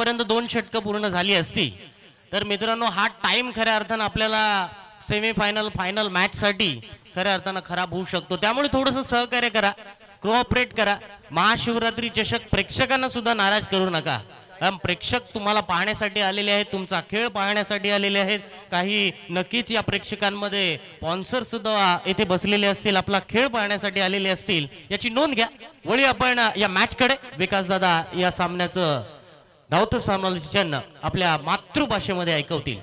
आतापर्यंत 2 षटकं पूर्ण झाली असती तर मित्रांनो हा टाइम खऱ्या अर्थानं आपल्याला सेमीफायनल फायनल मॅचसाठी खऱ्या अर्थानं खराब होऊ शकतो. त्यामुळे थोडंसं सहकार्य करा, कोऑपरेट करा. महाशिवरात्री चषक प्रेक्षकांना सुद्धा नाराज करू नका. प्रेक्षक तुम्हाला पाहण्यासाठी आलेले आहेत, तुमचा खेळ पाहण्यासाठी आलेले आहेत. काही नक्कीच या प्रेक्षकांमध्ये स्पॉन्सर सुद्धा येथे बसलेले असतील, आपला खेळ पाहण्यासाठी आलेले असतील, याची नोंद घ्या. वळी आपण या मॅचकडे. विकास दादा या सामन्याचं धावतं समालोचन आपल्या मातृभाषेमध्ये ऐकवतील.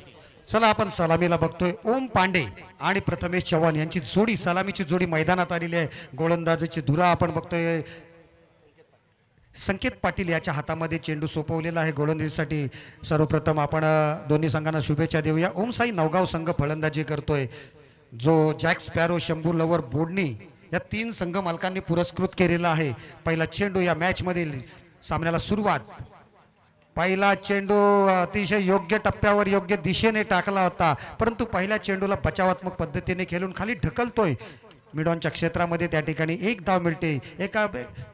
चला आपण सलामीला बघतोय. ओम पांडे आणि प्रथमेश चव्हाण यांची जोडी, सलामीची जोडी मैदानात आलेली आहे. गोलंदाजीची धुरा आपण बघतोय. संकेत पाटील याच्या हातामध्ये चेंडू सोपवलेला आहे गोलंदाजीसाठी. सर्वप्रथम आपण दोन्ही संघांना शुभेच्छा देऊया. ओमसाई नवगाव संघ फलंदाजी करतोय, जो jack sparrow, Shambhu lover, Bodni या 3 संघ मालकांनी पुरस्कृत केलेला आहे. पहिला चेंडू या मॅचमधील सामन्याला सुरुवात. पहिला चेंडू अतिशय योग्य टप्प्यावर योग्य दिशेने टाकला होता, परंतु पहिल्या चेंडूला बचावात्मक पद्धतीने खेळून खाली ढकलतोय. मिडॉनच्या क्षेत्रामध्ये त्या ठिकाणी 1 धाव मिळते.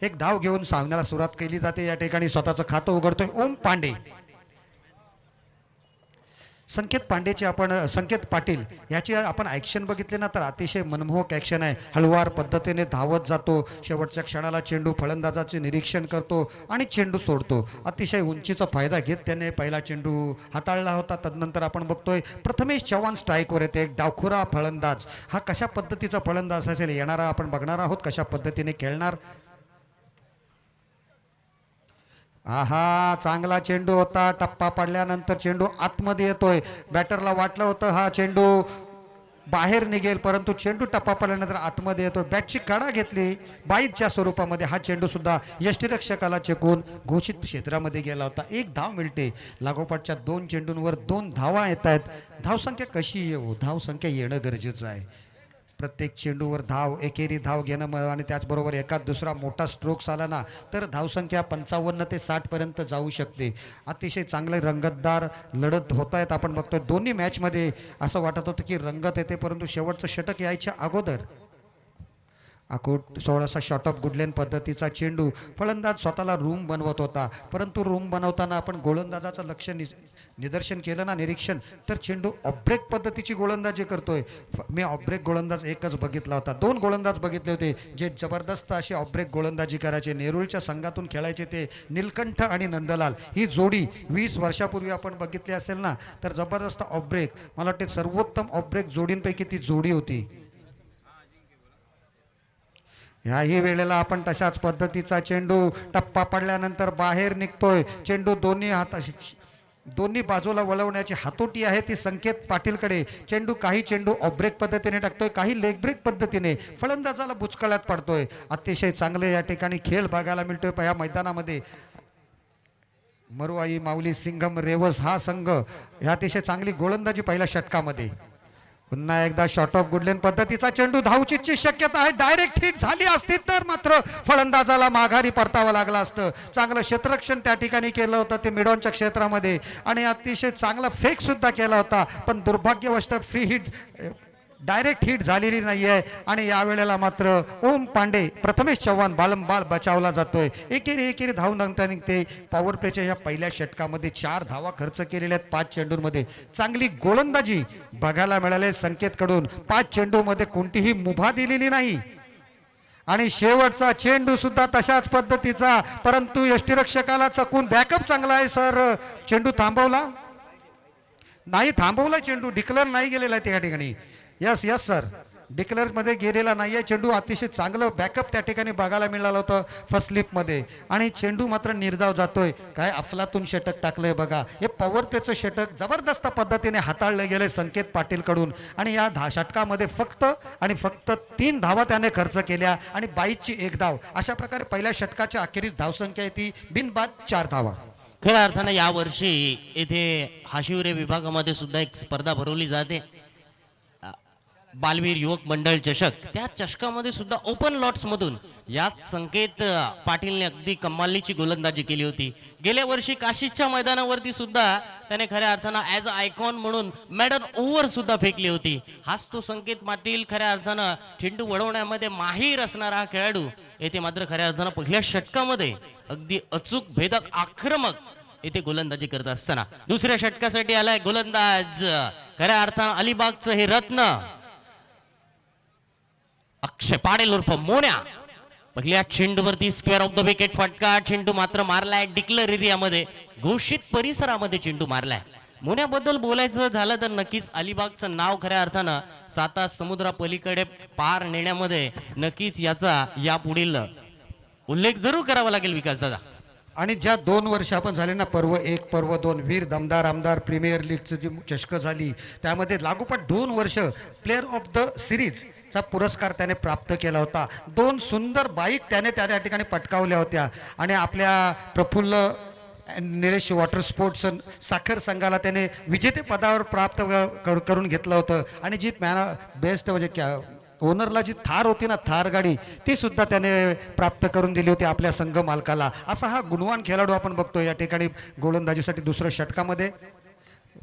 एक धाव घेऊन सामन्याला सुरुवात केली जाते. या ठिकाणी स्वतःचं खातं उघडतोय ओम पांडे. संकेत पाटील याची आपण ॲक्शन बघितले ना तर अतिशय मनमोहक ॲक्शन आहे. हळुवार पद्धतीने धावत जातो, शेवटच्या क्षणाला चेंडू फलंदाजाचे निरीक्षण करतो आणि चेंडू सोडतो. अतिशय उंचीचा फायदा घेत त्याने पहिला चेंडू हाताळला होता. तदनंतर आपण बघतोय प्रथमेश चव्हाण स्ट्राईकवर येते. एक डावखुरा फलंदाज. हा कशा पद्धतीचा फलंदाज असेल येणारा आपण बघणार आहोत, कशा पद्धतीने खेळणार. आहा, चांगला चेंडू होता. टप्पा पडल्यानंतर चेंडू आतमध्ये येतोय. बॅटरला वाटलं होतं हा चेंडू बाहेर निघेल, परंतु चेंडू टप्पा पडल्यानंतर आतमध्ये येतोय. बॅटची कडा घेतली बाईच्या स्वरूपामध्ये. हा चेंडू सुद्धा यष्टिरक्षकाला चेकून घोषित क्षेत्रामध्ये गेला होता. 1 धाव मिळते. लागोपाठच्या 2 चेंडूंवर 2 धावा येत आहेत. धावसंख्या कशी येऊ, धावसंख्या येणं गरजेचं आहे. प्रत्येक चेंडूवर एकेरी धाव घेणं आणि त्याचबरोबर एखाद दुसरा मोठा स्ट्रोक्स आला ना तर धावसंख्या 55 ते 60 पर्यंत जाऊ शकते. अतिशय चांगले रंगतदार लढत होत आहेत. आपण बघतोय दोन्ही मॅचमध्ये असं वाटत होतं की रंगत येते, परंतु शेवटचं षटक यायच्या अगोदर आखूट 16सा शॉट ऑफ गुडलेन पद्धतीचा चेंडू. फलंदाज स्वतःला रूम बनवत होता, परंतु रूम बनवताना आपण गोलंदाजाचं लक्ष निदर्शन केलं ना, निरीक्षण, तर चेंडू ऑफब्रेक पद्धतीची गोलंदाजी करतोय. मी ऑफब्रेक गोलंदाज एकच बघितला होता. 2 गोलंदाज बघितले होते जे जबरदस्त अशी ऑफब्रेक गोलंदाजी करायचे. नेरूळच्या संघातून खेळायचे ते नीलकंठ आणि नंदलाल. ही जोडी 20 वर्षापूर्वी आपण बघितली असेल ना तर जबरदस्त ऑफब्रेक, मला वाटते सर्वोत्तम ऑफब्रेक जोडींपैकी ती जोडी होती. ह्याही वेळेला आपण तशाच पद्धतीचा चेंडू टप्पा पडल्यानंतर बाहेर निघतोय. चेंडू दोन्ही बाजूला वळवण्याची हातोटी आहे ती संकेत पाटीलकडे. काही चेंडू ऑफब्रेक पद्धतीने टाकतोय, काही लेग ब्रेक पद्धतीने. फलंदाजाला बुचकळ्यात पडतोय. अतिशय चांगले या ठिकाणी खेळ बघायला मिळतोय या मैदानामध्ये. मरुआई, माऊली, सिंघम, रेवस हा संघ ह्या अतिशय चांगली गोलंदाजी पहिल्या षटकामध्ये. पुन्हा एकदा शॉट ऑफ गुडलेन पद्धतीचा चेंडू. धावचीची शक्यता आहे. डायरेक्ट हिट झाली असती तर मात्र फलंदाजाला माघारी परतावं लागलं असतं. चांगलं क्षेत्ररक्षण त्या ठिकाणी केलं होतं ते मिडॉनच्या क्षेत्रामध्ये आणि अतिशय चांगला फेक सुद्धा केला होता, पण दुर्भाग्यवश फ्री हिट, डायरेक्ट हिट झालेली नाही आहे. आणि यावेळेला मात्र ओम पांडे, प्रथमेश चव्हाण बालंबाल बचावला जातोय. एकेरी धाव निघते. पॉवर प्लेच्या या पहिल्या षटकामध्ये 4 धावा खर्च केलेल्या आहेत 5 चेंडूंमध्ये. चांगली गोलंदाजी बघायला मिळाली संकेतकडून. 5 चेंडूमध्ये कोणतीही मुभा दिलेली नाही आणि शेवटचा चेंडू सुद्धा तशाच पद्धतीचा, परंतु यष्टिरक्षकाला चकून. बॅकअप चांगला आहे सर. चेंडू थांबवला नाही, थांबवला चेंडू. डिक्लेअर नाही गेलेला आहे त्या ठिकाणी. यस सर, डिक्लेअरमध्ये गेलेला नाही आहे चेंडू. अतिशय चांगलं बॅकअप त्या ठिकाणी बघायला मिळालं होतं फर्स्ट स्लिपमध्ये आणि चेंडू मात्र निर्धाव जातोय. काय अफलातून षटक टाकलंय बघा. हे पॉवर प्लेचं षटक जबरदस्त पद्धतीने हाताळलं गेले संकेत पाटीलकडून आणि या षटकामध्ये फक्त 3 धावा त्याने खर्च केल्या आणि 22ची 1 धाव. अशा प्रकारे पहिल्या षटकाच्या अखेरीस धावसंख्या येते बिनबाद 4 धावा. खऱ्या अर्थानं यावर्षी येथे हाशिवरे विभागामध्ये सुद्धा एक स्पर्धा भरवली जाते, बालवीर युवक मंडळ चषक. त्या चषकामध्ये सुद्धा ओपन लॉट्स मधून याच संकेत पाटीलने अगदी कमालीची गोलंदाजी केली होती. गेल्या वर्षी काशीच्या मैदानावरती सुद्धा त्याने खऱ्या अर्थानं ॲज अ आयकॉन म्हणून मेडल ओव्हर सुद्धा फेकली होती. हाच तो संकेत पाटील खऱ्या अर्थानं चेंडू वळवण्यामध्ये माहीर असणारा हा खेळाडू. येथे मात्र खऱ्या अर्थानं पहिल्या षटकामध्ये अगदी अचूक, भेदक, आक्रमक इथे गोलंदाजी करत असताना दुसऱ्या षटकासाठी आलाय गोलंदाज खऱ्या अर्थानं अलिबागचं हे रत्न अक्षय पाडेल उर्फ मोन्या. पहिल्या चेंडूवरती स्क्वेअर ऑफ द विकेट फटका. चेंडू मात्र मारलाय डिक्लेअर एरियामध्ये, घोषित परिसरामध्ये चेंडू मारलाय. मोन्याबद्दल बोलायचं झालं तर नक्कीच अलिबागचं नाव खऱ्या अर्थानं साता समुद्रा पलीकडे पार नेण्यामध्ये नक्कीच याचा यापुढील उल्लेख जरूर करावा लागेल विकास दादा. आणि ज्या 2 वर्ष आपण झाले ना, पर्व 1 पर्व 2 वीर दमदार आमदार प्रीमियर लीगचं जी चषकं झाली त्यामध्ये लागोपाठ 2 वर्ष प्लेअर ऑफ द सिरीजचा पुरस्कार त्याने प्राप्त केला होता. 2 सुंदर बाईक त्याने त्या ठिकाणी पटकावल्या होत्या आणि आपल्या प्रफुल्ल निलेश वॉटर स्पोर्ट्स साखर संघाला त्याने विजेते पदावर प्राप्त करून घेतलं होतं. आणि जी बेस्ट म्हणजे ओनरला जी थार होती ना, थार गाडी, ती सुद्धा त्याने प्राप्त करून दिली होती आपल्या संघ मालकाला. असा हा गुणवान खेळाडू आपण बघतो या ठिकाणी गोलंदाजीसाठी दुसऱ्या षटकामध्ये.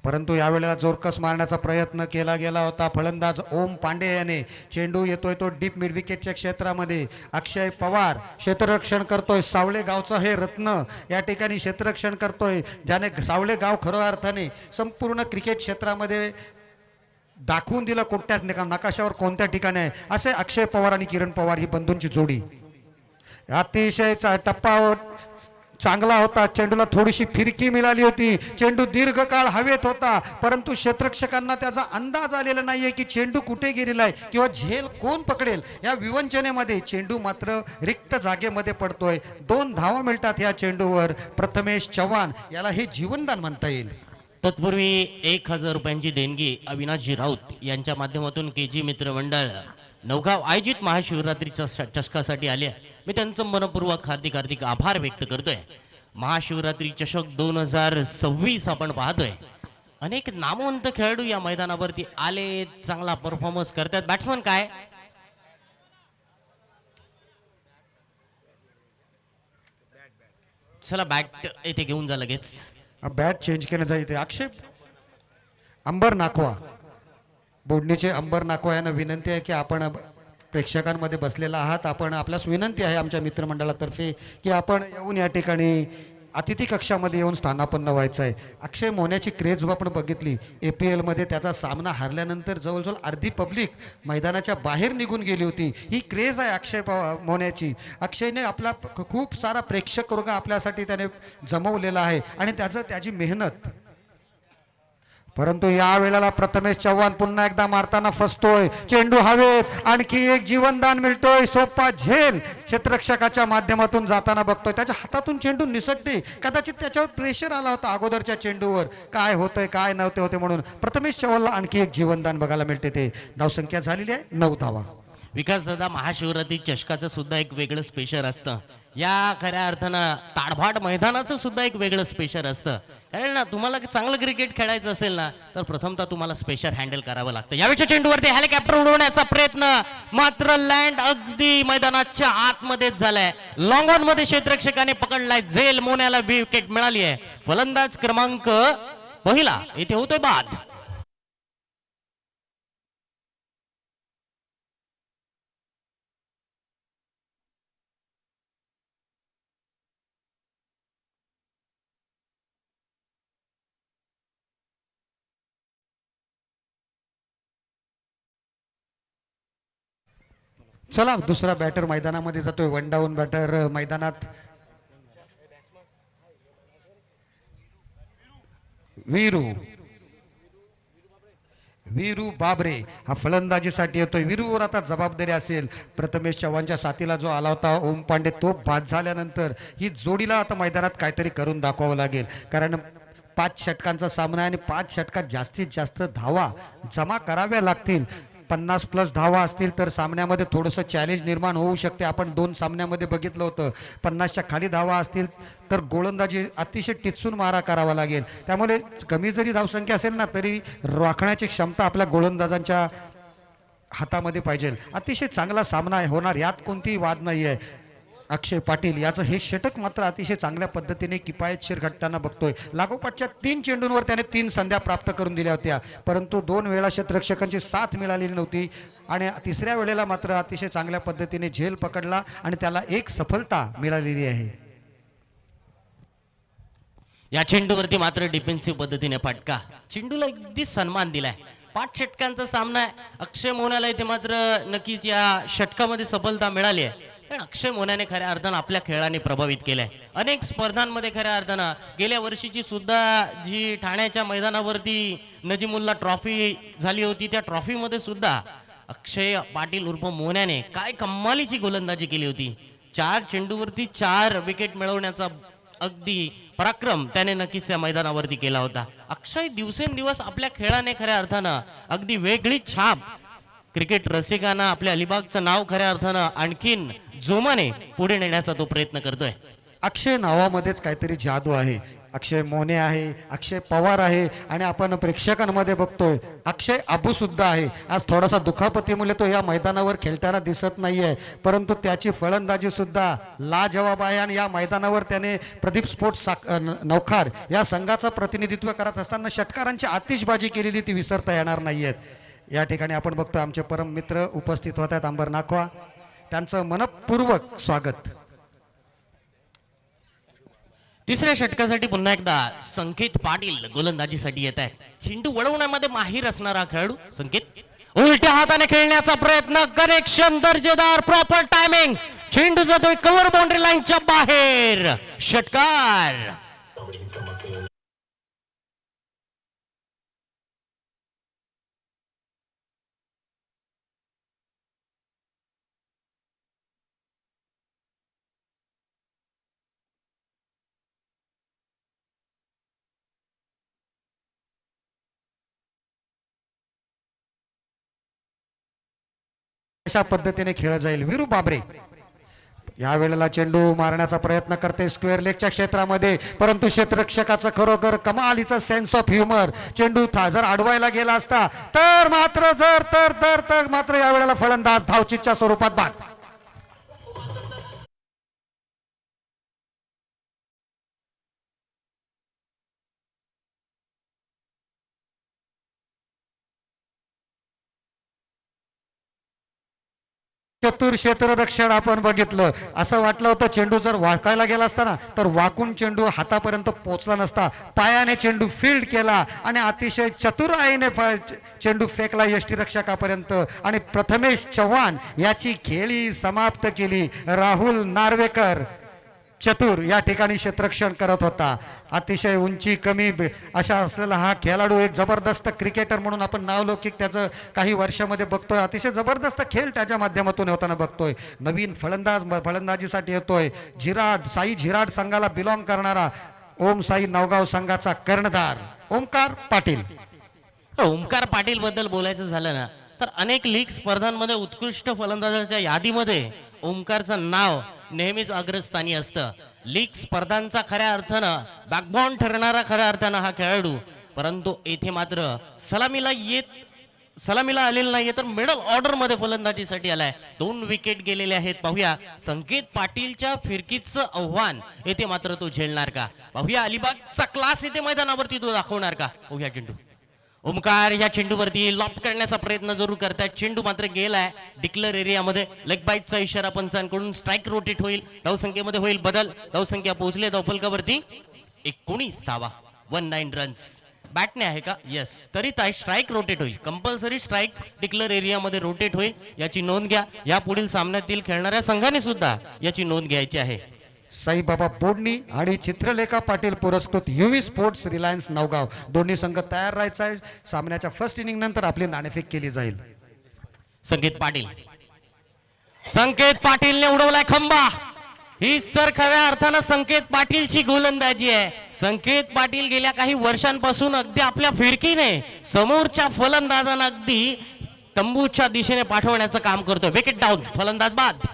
परंतु यावेळेला जोरकस मारण्याचा प्रयत्न केला गेला होता. फलंदाज ओम पांडे याने चेंडू येतोय तो डीप मिड विकेटच्या क्षेत्रामध्ये. अक्षय पवार क्षेत्ररक्षण करतोय. सावळे गावचा हे रत्न या ठिकाणी क्षेत्ररक्षण करतोय, ज्याने सावळे गाव खऱ्या अर्थाने संपूर्ण क्रिकेट क्षेत्रामध्ये दाखवून दिलं कोणत्या नकाशावर कोणत्या ठिकाणी आहे. असे अक्षय पवार आणि किरण पवार ही बंधूंची जोडी अतिशय टप्पा चांगला होता. चेंडूला थोडीशी फिरकी मिळाली होती. चेंडू दीर्घकाळ हवेत होता, परंतु क्षेत्ररक्षकांना त्याचा अंदाज आलेला नाहीये की चेंडू कुठे गेलेला आहे किंवा झेल कोण पकडेल. या विवंचनेमध्ये चेंडू मात्र रिक्त जागेमध्ये पडतोय. 2 धावा मिळतात या चेंडूवर. प्रथमेश चव्हाण याला हे जीवनदान म्हणता येईल. तत्पूर्वी 1000 रुपयांची देणगी अविनाशजी राऊत यांच्या माध्यमातून KG मित्र मंडळ नवगाव आयोजित महाशिवरात्रीच्या चषकासाठी आले आहे. मी त्यांचं मनपूर्वक हार्दिक आभार व्यक्त करतोय. महाशिवरात्री चषक 2026 आपण पाहतोय. अनेक नामवंत खेळाडू या मैदानावरती आले, चांगला परफॉर्मन्स करतात. बॅट्समन काय चला बॅट येथे घेऊन जा लगेच. बॅट चेंज केलं जाईल. ते आक्षेप अंबर नाखवा बोडणीचे अंबर नाखवा यांना विनंती आहे की आपण प्रेक्षकांमध्ये बसलेला आहात, आपण आपल्यास विनंती आहे आमच्या मित्रमंडळातर्फे की आपण येऊन या ठिकाणी अतिथी कक्षामध्ये येऊन स्थानापन्न व्हायचं आहे. अक्षय मोन्याची क्रेज आपण बघितली. APL मध्ये त्याचा सामना हारल्यानंतर जवळजवळ अर्धी पब्लिक मैदानाच्या बाहेर निघून गेली होती. ही क्रेज आहे अक्षय मोन्याची. अक्षयने आपला खूप सारा प्रेक्षक वर्ग आपल्यासाठी त्याने जमवलेला आहे आणि त्याची मेहनत. परंतु या वेळेला प्रथमेश चव्हाण पुन्हा एकदा मारताना फसतोय. चेंडू हवेत, आणखी एक जीवनदान मिळतोय. सोपा झेल क्षेत्ररक्षकाच्या माध्यमातून जाताना बघतोय. त्याच्या हातातून चेंडू निसटते. कदाचित त्याच्यावर प्रेशर आला होता अगोदरच्या चेंडूवर, काय होतंय काय नव्हते होते म्हणून. प्रथमेश चव्हाणला आणखी एक जीवनदान बघायला मिळते. ते धावसंख्या झालेली आहे 9 धावा. विकास दादा, महाशिवरात्री चषकाचं सुद्धा एक वेगळं स्पेशल असतं. या खऱ्या अर्थानं ताडभाट मैदानाचं सुद्धा एक वेगळं स्पेशल असतं. कारण ना, तुम्हाला चांगलं क्रिकेट खेळायचं असेल ना, तर प्रथमतः तुम्हाला स्पेशल हँडल करावं लागतं. यावेळच्या चेंडूवरती हेलिकॉप्टर उडवण्याचा प्रयत्न, मात्र लँड अगदी मैदानाच्या आतमध्येच झालाय. लॉंग ऑन मध्ये क्षेत्ररक्षकाने पकडलाय. झेल मोन्याला विकेट मिळाली आहे. फलंदाज क्रमांक पहिला इथे होतोय बाद. चला दुसरा बॅटर मैदानामध्ये जातोय. 1 डाऊन बॅटर मैदानात वीरू बाबरे हा फलंदाजीसाठी येतोय. वीरूवर आता जबाबदारी असेल. प्रथमेश चव्हाणच्या साथीला जो आला होता ओम पांडे, तो बाद झाल्यानंतर ही जोडीला आता मैदानात काहीतरी करून दाखवावं लागेल. कारण 5 षटकांचा सामना आहे आणि 5 षटकात जास्तीत जास्त धावा जमा कराव्या लागतील. 50+ धावा असतील तर सामन्यामध्ये थोडंसं चॅलेंज निर्माण होऊ शकते. आपण 2 सामन्यामध्ये बघितलं होतं. 50च्या खाली धावा असतील तर गोलंदाजी अतिशय टिचून मारा करावा लागेल. त्यामुळे कमी जरी धावसंख्या असेल ना, तरी राखण्याची क्षमता आपल्या गोलंदाजांच्या हातामध्ये पाहिजे. अतिशय चांगला सामना होणार, यात कोणतीही वाद नाही आहे. अक्षय पाटील याचं हे षटक मात्र अतिशय चांगल्या पद्धतीने किफायतशीर घडताना बघतोय. लागोपाठच्या 3 चेंडूंवर त्याने 3 संध्या प्राप्त करून दिल्या होत्या, परंतु 2 वेळा क्षेत्ररक्षकांची साथ मिळालेली नव्हती आणि तिसऱ्या वेळेला मात्र अतिशय चांगल्या पद्धतीने झेल पकडला आणि त्याला 1 सफलता मिळालेली आहे. या चेंडूवरती मात्र डिफेन्सिव्ह पद्धतीने फटका. चेंडूला अगदी सन्मान दिलाय. 5 षटकांचा सामना आहे. अक्षय मोन्याला इथे मात्र नक्कीच या षटकामध्ये सफलता मिळाली आहे. कारण अक्षय मोन्याने खऱ्या अर्थानं आपल्या खेळाने प्रभावित केलंय. अनेक स्पर्धांमध्ये खऱ्या अर्थानं गेल्या वर्षीची सुद्धा जी ठाण्याच्या मैदानावरती नजीमुल्ला ट्रॉफी झाली होती, त्या ट्रॉफीमध्ये सुद्धा अक्षय पाटील उर्फ मोन्याने काय कमालीची गोलंदाजी केली होती. 4 चेंडूवरती 4 विकेट मिळवण्याचा अगदी पराक्रम त्याने नक्कीच त्या मैदानावरती केला होता. अक्षय दिवसेंदिवस आपल्या खेळाने खऱ्या अर्थानं अगदी वेगळी छाप क्रिकेट रसिकांना आपल्या अलिबागचं नाव खऱ्या अर्थानं आणखीन जोमाने पुढे नेण्याचा तो प्रयत्न करतोय. अक्षय नावामध्येच काहीतरी जादू आहे. अक्षय मोने आहे, अक्षय पवार आहे आणि आपण प्रेक्षकांमध्ये बघतोय अक्षय अबू सुद्धा आहे. आज थोडासा दुखापतीमुळे तो या मैदानावर खेळताना दिसत नाहीये, परंतु त्याची फलंदाजी सुद्धा लाजवाब आहे आणि या मैदानावर त्याने प्रदीप स्पोर्ट्स नौखार या संघाचं प्रतिनिधित्व करत असताना षटकारांची आतिषबाजी केलेली ती विसरता येणार नाहीयेत. या ठिकाणी आपण बघतोय आमचे परम मित्र उपस्थित होत आहेत अंबर नाखवा, त्यांचं मनपूर्वक स्वागत. तिसऱ्या षटकासाठी पुन्हा एकदा संकेत पाटील गोलंदाजीसाठी येत आहेत. चेंडू वळवण्यामध्ये माहीर असणारा खेळाडू संकेत. उलट्या हाताने खेळण्याचा प्रयत्न, कनेक्शन दर्जेदार, प्रॉपर टायमिंग. चेंडू जातोय कव्हर बाउंड्री लाईनच्या बाहेर. षटकार. अशा पद्धतीने खेळ जाईल. वीरू बाबरे या वेळेला चेंडू मारण्याचा प्रयत्न करते स्क्वेअर लेगच्या क्षेत्रामध्ये, परंतु क्षेत्ररक्षकाचं खरोखर कमालीचा सेन्स ऑफ ह्युमर. चेंडू जर अडवायला गेला असता तर मात्र तर मात्र या वेळेला फलंदाज धावचीच्या स्वरूपात बाद. चतुर क्षेत्ररक्षण आपण बघितलं. असं वाटलं होतं चेंडू जर वाकायला गेला असता ना तर वाकून चेंडू हातापर्यंत पोहोचला नसता. पायाने चेंडू फील्ड केला आणि अतिशय चतुराईने चेंडू फेकला यष्टीरक्षकापर्यंत आणि प्रथमेश चव्हाण याची खेळी समाप्त केली. राहुल नार्वेकर चतुर या ठिकाणी क्षेत्ररक्षण करत होता. अतिशय उंची कमी अशा असलेला हा खेळाडू एक जबरदस्त क्रिकेटर म्हणून आपण नावलौकिक त्याचं काही वर्षामध्ये बघतोय. अतिशय जबरदस्त खेळ त्याच्या माध्यमातून होताना बघतोय. नवीन फलंदाजीसाठी येतोय. साई झिराड संघाला बिलॉंग करणारा ओम साई नवगाव संघाचा कर्णधार ओमकार पाटील. ओमकार पाटील बद्दल बोलायचं झालं ना तर अनेक लीग स्पर्धांमध्ये उत्कृष्ट फलंदाजाच्या यादीमध्ये ओमकारचं नाव नेहमीच अग्रस्थानी असतं. लीग स्पर्धांचा खऱ्या अर्थानं बॅकबॉन ठरणारा खऱ्या अर्थानं हा खेळाडू, परंतु येथे मात्र सलामीला आलेला नाहीये तर मिडल ऑर्डर मध्ये फलंदाजीसाठी आलाय. 2 विकेट गेलेले आहेत. पाहूया संकेत पाटीलच्या फिरकीचं आव्हान येथे मात्र तो झेलणार का. पाहूया अलिबागचा क्लास येथे मैदानावरती तो दाखवणार का. पाहूया चेंडू. ओमकार या चेंडूवरती लॉप करण्याचा प्रयत्न जरूर करतायत. चेंडू मात्र गेलाय डिक्लेअर एरियामध्ये. लेग बाईटचा इशारा पंचांकडून. स्ट्राईक रोटेट होईल. धावसंख्येमध्ये होईल बदल. धावसंख्या पोहोचली धावफलकावरती 19 धावा, 19 रन्स. बॅटने आहे का. येस. तरी स्ट्राईक रोटेट होईल. कंपल्सरी स्ट्राईक डिक्लेअर एरियामध्ये रोटेट होईल. याची नोंद घ्या. या पुढील सामन्यातील खेळणाऱ्या संघाने सुद्धा याची नोंद घ्यायची आहे. साईबाबा बोडणी आणि चित्रलेखा पाटील पुरस्कृत युवी स्पोर्ट्स रिलायन्स नवगाव दोन्ही संघ तयार राहायचा आहे. सामन्याच्या फर्स्ट इनिंग नंतर आपली नाणेफेक केली जाईल. संकेत पाटीलने उडवलाय खंबा. ही सर खऱ्या अर्थानं संकेत पाटीलची गोलंदाजी आहे. संकेत पाटील गेल्या काही वर्षांपासून अगदी आपल्या फिरकीने समोरच्या फलंदाजांना अगदी तंबूच्या दिशेने पाठवण्याचं काम करतोय. Wicket down. फलंदाज बाद.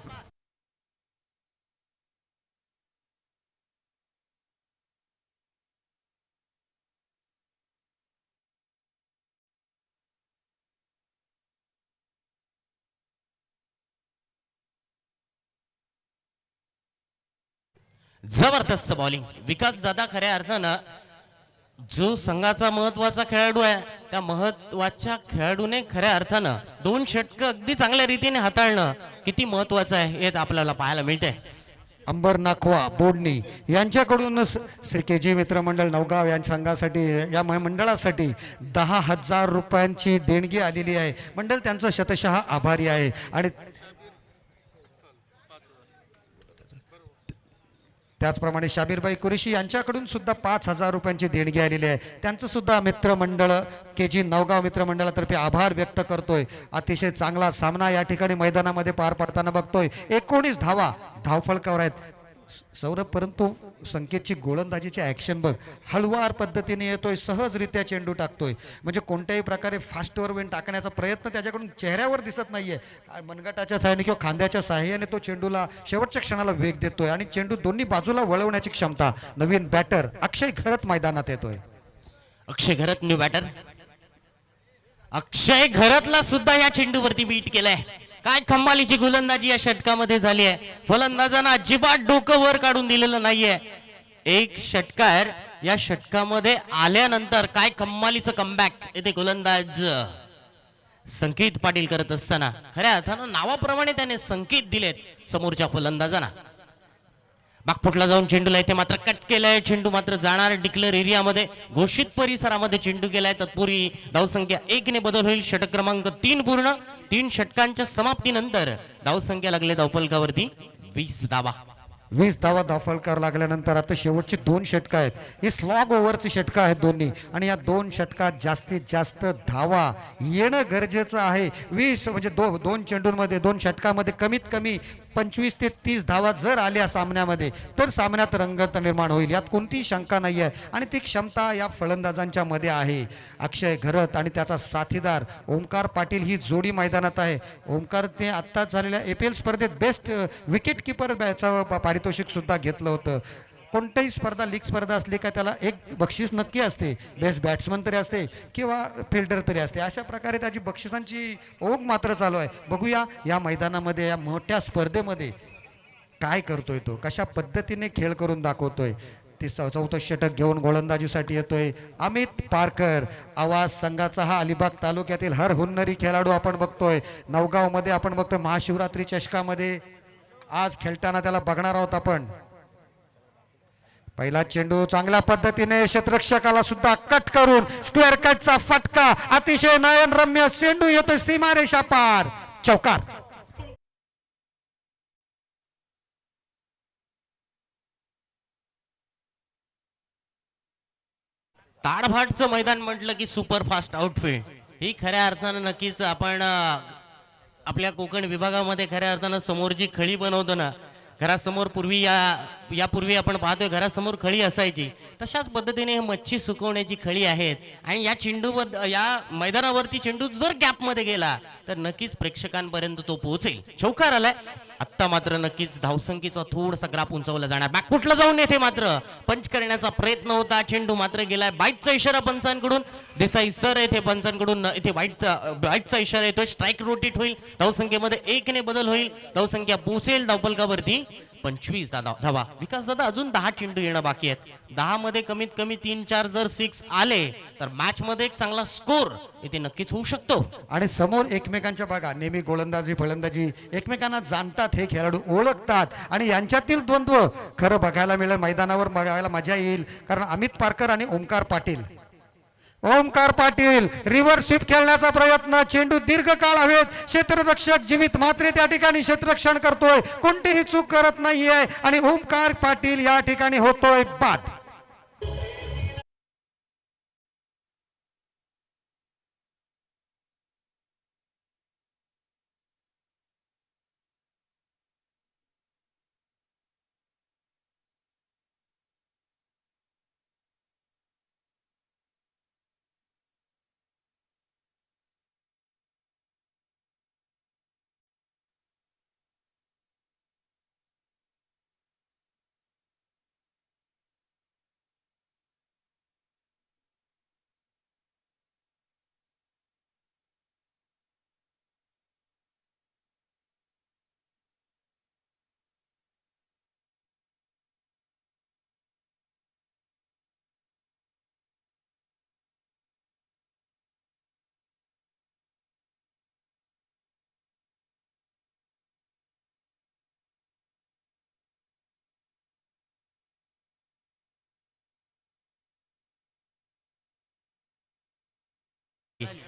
जबरदस्त बॉलिंग. विकास दादा खऱ्या अर्थानं जो संघाचा महत्वाचा खेळाडू आहे त्या महत्वाच्या खेळाडूने खऱ्या अर्थानं 2 षटकं अगदी चांगल्या रीतीने हाताळणं किती महत्वाचं आहे हे आपल्याला पाहायला मिळतंय. अंबर नाखवा बोडणी यांच्याकडून श्री के जी मित्रमंडळ नवगाव या संघासाठी या मंडळासाठी 10,000 रुपयांची देणगी आलेली आहे. मंडळ त्यांचं शतशः आभारी आहे. आणि त्याचप्रमाणे शाबीरबाई कुरेशी यांच्याकडून सुद्धा 5,000 रुपयांची देणगी आलेली आहे. त्यांचं सुद्धा मित्रमंडळ के जी नवगाव मित्रमंडळातर्फे आभार व्यक्त करतोय. अतिशय चांगला सामना या ठिकाणी मैदानामध्ये पार पडताना बघतोय. 19 धावा धावफलकावर आहेत सौरभ, परंतु संकेतची गोलंदाजीची ॲक्शन बघ, हळुवार पद्धतीने येतोय, सहजरित्या चेंडू टाकतोय. म्हणजे कोणत्याही प्रकारे फास्टवर वेन टाकण्याचा प्रयत्न त्याच्याकडून चेहऱ्यावर दिसत नाहीये. मनगटाच्या सहाय्याने किंवा खांद्याच्या सहाय्याने तो चेंडूला शेवटच्या क्षणाला वेग देतोय आणि चेंडू दोन्ही बाजूला वळवण्याची क्षमता. नवीन बॅटर अक्षय घरत मैदानात येतोय. अक्षय घरत न्यू बॅटर. अक्षय घरतला सुद्धा या चेंडूवरती बीट केलाय. काय कमालीची गोलंदाजी या षटकामध्ये झाली आहे. फलंदाजांना अजिबात डोकं वर काढून दिलेलं नाहीये. एक षटकार या षटकामध्ये आल्यानंतर काय कमालीचं कमबॅक येते गोलंदाज संकेत पाटील करत असताना खऱ्या अर्थानं नावाप्रमाणे त्याने संकेत दिलेत समोरच्या फलंदाजांना. बागफुटला जाऊन चेंडूला इथे मात्र कट केलाय. चेंडू मात्र जाणार डिक्लेअर एरियामध्ये, घोषित परिसरामध्ये चेंडू गेलाय. तत्पूर्वी धावसंख्या 1 ने बदल होईल. षटक क्रमांक 3 पूर्ण. 3 षटकांच्या समाप्तीनंतर धावसंख्या लागले धावफलकावरती 20 धावा. 20 धावा धावफलकावर लागल्यानंतर आता शेवटची 2 षटकं आहेत. ही स्लॉग ओव्हरची षटकं आहेत दोन्ही, आणि या 2 षटकात जास्तीत जास्त धावा येणं गरजेचं आहे. 20 म्हणजे 2 चेंडूंमध्ये 2 षटकामध्ये कमीत कमी 25 ते 30 धावा जर आल्या सामन्यामध्ये तर सामन्यात रंगत निर्माण होईल, यात कोणतीही शंका नाही आहे. आणि ती क्षमता या फलंदाजांच्या मध्ये आहे. अक्षय घरत आणि त्याचा साथीदार ओमकार पाटील ही जोडी मैदानात आहे. ओमकारने आत्ताच झालेल्या APL स्पर्धेत बेस्ट विकेट किपरचं पारितोषिक सुद्धा घेतलं होतं. कोणत्याही स्पर्धा, लीग स्पर्धा असली का त्याला एक बक्षीस नक्की असते. बेस्ट बॅट्समन तरी असते किंवा फिल्डर तरी असते. अशा प्रकारे त्याची बक्षिसांची ओघ मात्र चालू आहे. बघूया या मैदानामध्ये, या मोठ्या स्पर्धेमध्ये काय करतोय तो, कशा पद्धतीने खेळ करून दाखवतोय. ती 4थं षटक घेऊन गोलंदाजीसाठी येतोय अमित पारकर. आवाज संघाचा हा अलिबाग तालुक्यातील हर हुन्नरी खेळाडू आपण बघतोय. नवगावमध्ये आपण बघतोय महाशिवरात्री चषकामध्ये आज खेळताना त्याला बघणार आहोत आपण. पहिला चेंडू चांगल्या पद्धतीने क्षेत्ररक्षकाला सुद्धा कट करून स्क्वेअर कटचा फटका. अतिशय नयनरम्य चेंडू येतोय सीमारेषा पार, चौकार. ताडभाटचं मैदान म्हटलं की सुपरफास्ट आउटफील्ड ही खऱ्या अर्थानं नक्कीच आपण आपल्या कोकण विभागामध्ये खऱ्या अर्थानं समोर जी खळी बनवतो ना, घरासमोर यापूर्वी आपण पाहतोय घरासमोर खळी असायची, तशाच पद्धतीने हे मच्छी सुकवण्याची खळी आहेत. आणि या मैदानावरती चेंडू जर गॅपमध्ये गेला तर नक्कीच प्रेक्षकांपर्यंत तो पोहोचेल. चौकार आलाय. आत्ता मात्र नक्कीच धावसंख्येचा थोडासा ग्राफ उंचावला जाणार. बॅकफुटला जाऊन येथे मात्र पंच करण्याचा प्रयत्न होता. चेंडू मात्र गेलाय. बाईटचा इशारा पंचांकडून. देसाई सर येथे पंचांकडून इथे बाईटचा इशारा येतोय. स्ट्राईक रोटेट होईल. धावसंख्येमध्ये 1 ने बदल होईल. धावसंख्या पोहोचेल धावफलकावरती 25 धावा. विकास दादा, अजून 10 चेंडू येणं बाकी आहेत. 10 मध्ये कमीत कमी 3-4 जर 6 आले तर मॅच मध्ये एक चांगला स्कोर इथे नक्कीच होऊ शकतो. आणि समोर एकमेकांच्या बघा, नेहमी गोलंदाजी फलंदाजी एकमेकांना जाणतात, हे खेळाडू ओळखतात आणि यांच्यातील द्वंद्व खरं बघायला मिळेल. मैदानावर बघायला मजा येईल, कारण अमित पारकर आणि ओमकार पाटील रिव्हर्स स्वीप खेळण्याचा प्रयत्न. चेंडू दीर्घकाळ हवेत. क्षेत्ररक्षक जीवित मात्रे त्या ठिकाणी क्षेत्ररक्षण करतोय, कोणतीही चूक करत नाहीये आणि ओमकार पाटील या ठिकाणी होतोय बाद.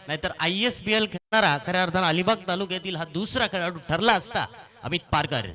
नाहीतर ISPL खेळणारा खऱ्या अर्थानं अलिबाग तालुक्यातील हा दुसरा खेळाडू ठरला असता अमित पारकर.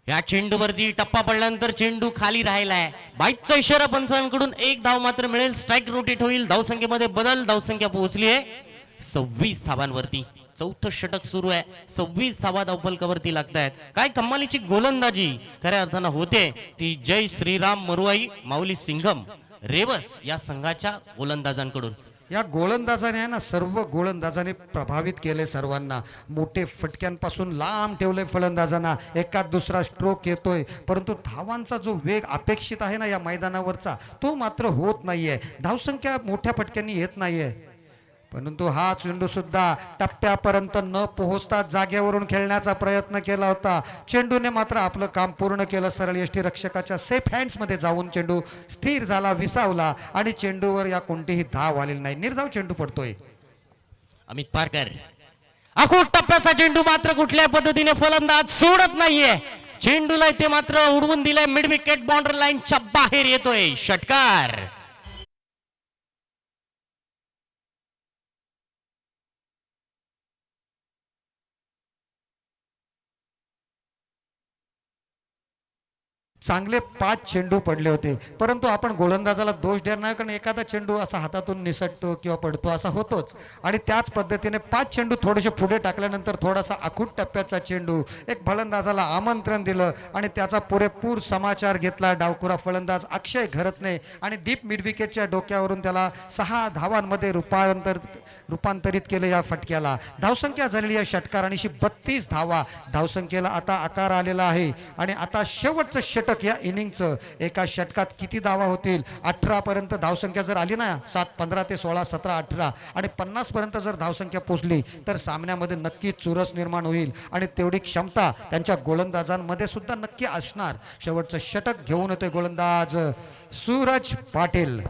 या चेंडूवरती टप्पा पडल्यानंतर चेंडू खाली राहिलाय. बाईटचा इशारा पंचांकडून एक धाव मात्र मिळेल. स्ट्राईक रोटेट होईल. धावसंख्येमध्ये बदल. धावसंख्या पोहोचली आहे 26 धावांवरती. चौथं षटक सुरू आहे. 26 धावा धावफलकावरती लागतायत. काय कमालीची गोलंदाजी खऱ्या अर्थानं होते ती जय श्रीराम मरुआई माऊली सिंघम रेवस या संघाच्या गोलंदाजांकडून. या गोलंदाजाने आहे ना सर्व गोलंदाजाने प्रभावित केले सर्वांना. मोठे फटक्यांपासून लांब ठेवले फलंदाजांना. एकात दुसरा स्ट्रोक येतोय परंतु धावांचा जो वेग अपेक्षित आहे ना या मैदानावरचा तो मात्र होत नाहीये. धावसंख्या मोठ्या फटक्यांनी येत नाहीये परंतु हा चेंडू सुद्धा टप्प्यापर्यंत न पोहोचता जागेवरून खेळण्याचा प्रयत्न केला होता. चेंडूने मात्र आपलं काम पूर्ण केलं. सरळ यष्टी रक्षकाच्या सेफ हँड्समध्ये जाऊन चेंडू स्थिर झाला, विसावला आणि चेंडूवर या कोणतीही धाव आलेली नाही. निर्धाव चेंडू पडतोय. अमित पारकर आखूट टप्प्याचा चेंडू मात्र कुठल्या पद्धतीने फलंदाज सोडत नाहीये. चेंडूला इथे मात्र उडवून दिलाय. मिड विकेट बाउंड्री लाईनच्या बाहेर येतोय. षटकार. चांगले 5 चेंडू पडले होते परंतु आपण गोलंदाजाला दोष देणार नाही कारण एखादा चेंडू असा हातातून निसटतो किंवा पडतो असा होतोच. आणि त्याच पद्धतीने 5 चेंडू थोडेसे पुढे टाकल्यानंतर थोडासा आखूट टप्प्याचा चेंडू एक फलंदाजाला आमंत्रण दिलं आणि त्याचा पुरेपूर समाचार घेतला डावखुरा फलंदाज अक्षय घरतने आणि डीप मिड विकेटच्या डोक्यावरून त्याला 6 धावांमध्ये रूपांतरित केलं. या फटक्याला धावसंख्या झालेली या षटकारांशी 32 धावा. धावसंख्येला आता आकार आलेला आहे आणि आता शेवटचं षटक या इनिंगचं. एका षटकात किती धावा होतील? 18 पर्यंत धावसंख्या जर आली ना 7, 15 ते 16, 17, 18 आणि 50 पर्यंत जर धावसंख्या पोचली तर सामन्यामध्ये नक्कीच चुरस निर्माण होईल आणि तेवढी क्षमता त्यांच्या गोलंदाजांमध्ये सुद्धा नक्की असणार. शेवटचं षटक घेऊन येतोय गोलंदाज सूरज पाटील.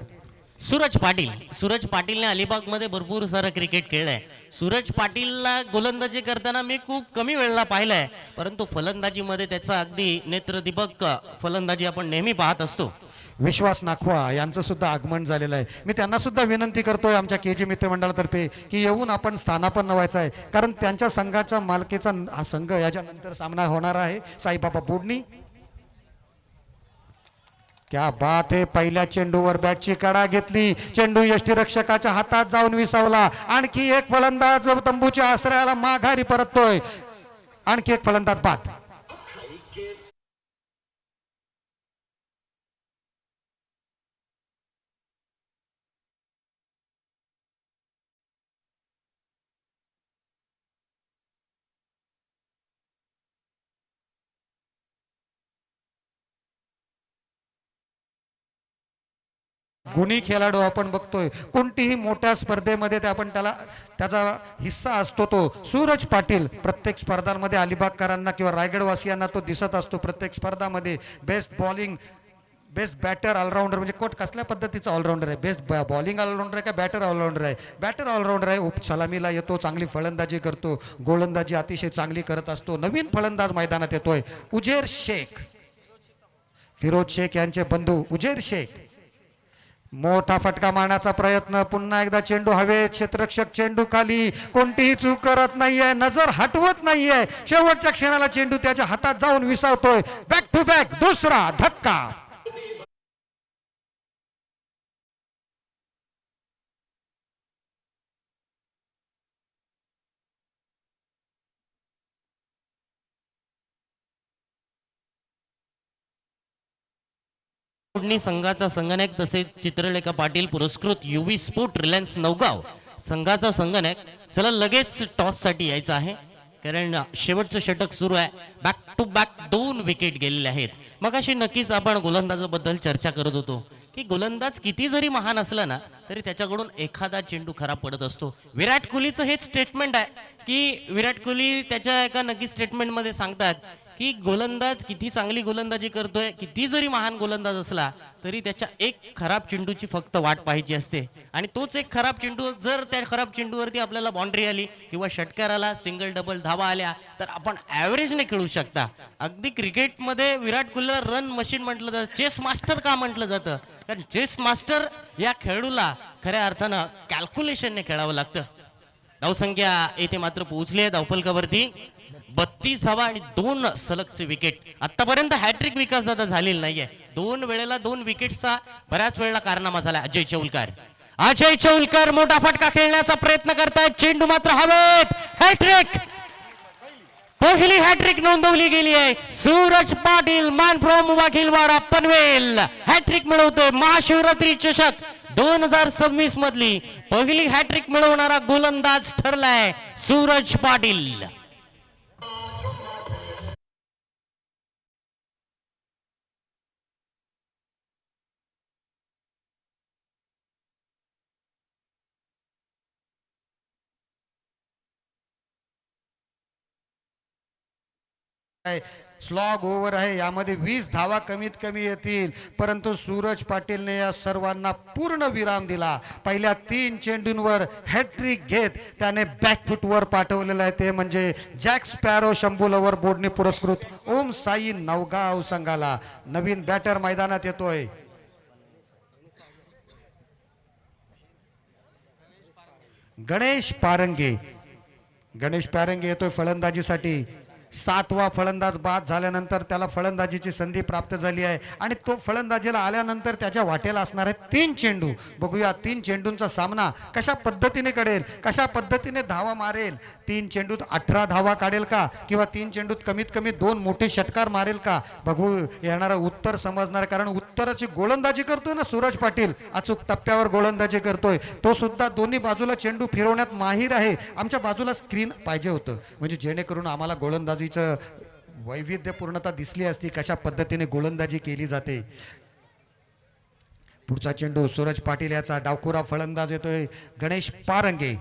सूरज पाटीलने अलिबागमध्ये भरपूर सारं क्रिकेट खेळलंय. सूरज पाटीलला गोलंदाजी करताना मी खूप कमी वेळेला पाहिलंय परंतु फलंदाजीमध्ये त्याचा अगदी नेत्रदीपक फलंदाजी आपण नेहमी पाहत असतो. विश्वास नाखवा यांचं सुद्धा आगमन झालेलं आहे. मी त्यांना सुद्धा विनंती करतोय आमच्या KG मित्रमंडळातर्फे की येऊन आपण स्थानापन्न व्हायचं आहे कारण त्यांच्या संघाचा मालकीचा हा संघ याच्यानंतर सामना होणार आहे साईबाबा बोडणी. क्या बात आहे. पहिल्या चेंडूवर बॅटची कडा घेतली. चेंडू यष्टीरक्षकाच्या हातात जाऊन विसावला. आणखी एक फलंदाज तंबूच्या आश्रयाला माघारी परततोय. आणखी एक फलंदाज बाद. गुणी खेळाडू आपण बघतोय कोणतीही मोठ्या स्पर्धेमध्ये ते आपण त्याचा हिस्सा असतो. तो सूरज पाटील प्रत्येक स्पर्धांमध्ये अलिबागकरांना किंवा रायगडवासियांना तो दिसत असतो. प्रत्येक स्पर्धामध्ये best bowling, best batter allrounder म्हणजे कोट कसल्या पद्धतीचा ऑलराऊंडर आहे? बेस्ट बॉलिंग ऑलराऊंडर आहे का बॅटर ऑलराऊंडर आहे? बॅटर ऑलराऊंडर आहे. सलामीला येतो, चांगली फलंदाजी करतो, गोलंदाजी अतिशय चांगली करत असतो. नवीन फलंदाज मैदानात येतोय उजेर शेख. फिरोज शेख यांचे बंधू उजेर शेख. मोठा फटका मारण्याचा प्रयत्न. पुन्हा एकदा चेंडू हवेत. क्षेत्ररक्षक चेंडू खाली. कोणतीही चूक करत नाहीये, नजर हटवत नाहीये. शेवटच्या क्षणाला चेंडू त्याच्या हातात जाऊन विसावतोय. बॅक टू बॅक दुसरा धक्का. संघाचा संगणक तसेच चित्रलेखा पाटील पुरस्कृत UV स्पोर्ट रिलायन्स नवगाव संघाचा संगणक. चला लगेच टॉस साठी यायचं आहे कारण शेवटचं षटक सुरू आहे. बॅक टू बॅक 2 विकेट गेलेले आहेत. मग अशी नक्कीच आपण गोलंदाजाबद्दल चर्चा करत होतो की गोलंदाज किती जरी महान असला ना तरी त्याच्याकडून एखादा चेंडू खराब पडत असतो. विराट कोहलीचं हेच स्टेटमेंट आहे की विराट कोहली त्याच्या एका नक्की स्टेटमेंटमध्ये सांगतात की गोलंदाज किती चांगली गोलंदाजी करतोय, किती जरी महान गोलंदाज असला तरी त्याच्या एक खराब चेंडूची फक्त वाट पाहायची असते आणि तोच एक खराब चेंडू, जर त्या खराब चेंडूवरती आपल्याला बाउंड्री आली किंवा षटकार आला, सिंगल डबल धावा आल्या तर आपण ॲव्हरेजने खेळू शकता. अगदी क्रिकेटमध्ये विराट कोहलीला रन मशीन म्हटलं जातं, चेस मास्टर का म्हटलं जातं, कारण चेस मास्टर या खेळाडूला खऱ्या अर्थानं कॅल्क्युलेशनने खेळावं लागतं. धावसंख्या येथे मात्र पोहोचली आहे धावफलकावरती 32 धावा आणि 2 सलगचे विकेट. आतापर्यंत हॅट्रिक विकास दादा झालेला नाहीये. 2 वेळेला 2 विकेटचा बऱ्याच वेळेला कारनामा झाला. अजय चौलकर मोठा फटका खेळण्याचा प्रयत्न करतायत, चेंडू मात्र हवेत. हॅट्रिक, पहिली हॅट्रिक नोंदवली गेली आहे. Suraj Patil man from Waghilwada Panvel hattrick मिळवतोय. महाशिवरात्री चषक 2026 मधली पहिली हॅट्रिक मिळवणारा गोलंदाज ठरलाय सूरज पाटील. स्लॉग ओव्हर आहे, यामध्ये 20 धावा कमीत कमी येतील, परंतु सूरज पाटीलने या सर्वांना पूर्ण विराम दिला. पहिल्या 3 चेंडूंवर हॅट्रिक घेत त्याने बॅकफुटवर पाठवलेलं आहे, ते म्हणजे जॅक स्पॅरो शंभू लवर बोर्डने पुरस्कृत ओम साई नवगाव संघाला. नवीन बॅटर मैदानात येतोय. गणेश पारंगे येतोय फलंदाजीसाठी. 7वा फलंदाज बाद झाल्यानंतर त्याला फलंदाजीची संधी प्राप्त झाली आहे आणि तो फलंदाजीला आल्यानंतर त्याच्या वाटेला असणार आहे 3 चेंडू. बघूया 3 चेंडूंचा सामना कशा पद्धतीने करेल, कशा पद्धतीने धावा मारेल. 3 चेंडूत 18 धावा काढेल का किंवा 3 चेंडूत कमीत कमी 2 मोठे षटकार मारेल का, बघू येणारं उत्तर समजणार. कारण उत्तराची गोलंदाजी करतोय ना सूरज पाटील, अचूक टप्प्यावर गोलंदाजी करतोय. तो सुद्धा दोन्ही बाजूला चेंडू फिरवण्यात माहीर आहे. आमच्या बाजूला स्क्रीन पाहिजे होतं म्हणजे जेणेकरून आम्हाला गोलंदाजीचं वैविध्यपूर्णता दिसली असती, कशा पद्धतीने गोलंदाजी केली जाते. पुढचा चेंडू सूरज पाटील याचा. डावखुरा फलंदाज येतोय गणेश पारंगे.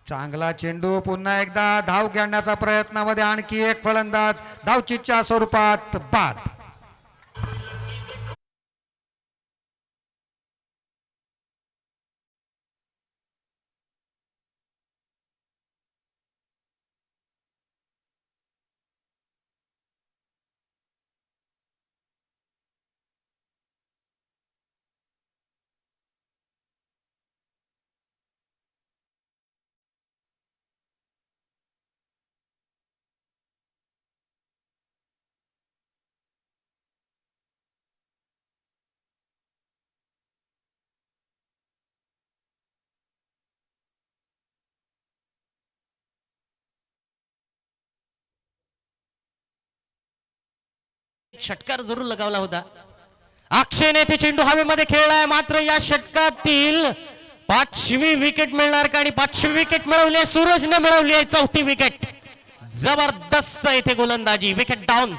चांगला चेंडू, पुन्हा एकदा धाव घेण्याचा प्रयत्नामध्ये आणखी एक फलंदाज धावचीच्या स्वरूपात बाद. षटकार जरूर लगावला होता. अक्षयने ते चेंडू हवेमध्ये खेळलाय, मात्र या षटकातील 5वी विकेट मिळणार का, आणि 5वी विकेट मिळवली सूरजने मिळवली आहे. 4थी विकेट. जबरदस्त येथे गोलंदाजी. Wicket down.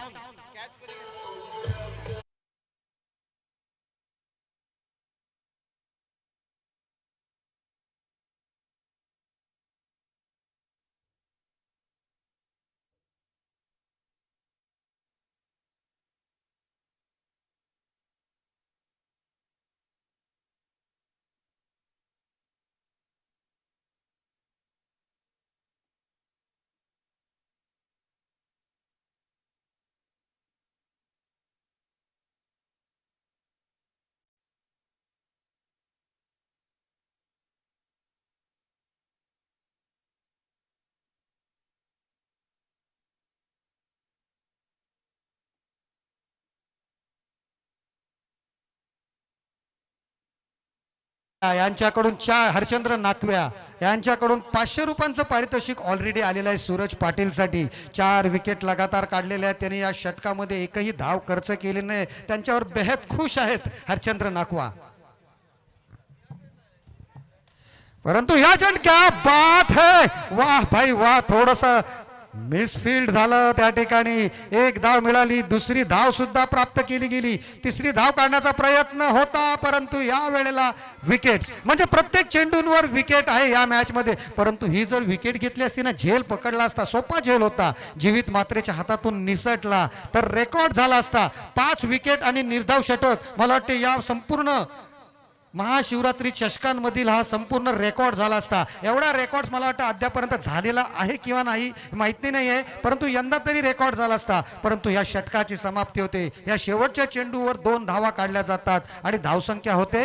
यांच्याकडून हरचंद्र नाकव्या यांच्याकडून 500 रुपयांचं पारितोषिक ऑलरेडी आलेलं आहे सूरज पाटीलसाठी. 4 विकेट लगातार काढलेले आहेत त्यांनी. या षटकामध्ये एकही धाव खर्च केली नाही. त्यांच्यावर बेहद खुश आहेत हरचंद्र नाकवा. परंतु या जण क्या बात है, वाह भाई वाह. थोडंसं मिसफील्ड झालं त्या ठिकाणी. एक धाव मिळाली, दुसरी धाव सुद्धा प्राप्त केली गेली, तिसरी धाव काढण्याचा प्रयत्न होता, परंतु या वेळेला विकेट्स म्हणजे प्रत्येक चेंडूंवर विकेट आहे या मॅच मध्ये. परंतु ही जर विकेट घेतली असती ना, झेल पकडला असता, सोपा झेल होता, जीवित मात्रेच्या हातातून निसटला तर रेकॉर्ड झाला असता. 5 विकेट आणि निर्धाव षटक. मला वाटते या संपूर्ण महाशिवरात्री चषकांमधील हा संपूर्ण रेकॉर्ड झाला असता. एवढा रेकॉर्ड मला वाटतं अद्यापर्यंत झालेला आहे किंवा नाही माहिती नाही आहे, परंतु यंदा तरी रेकॉर्ड झाला असता. परंतु या षटकाची समाप्ती होते. या शेवटच्या चेंडूवर 2 धावा काढल्या जातात आणि धावसंख्या होते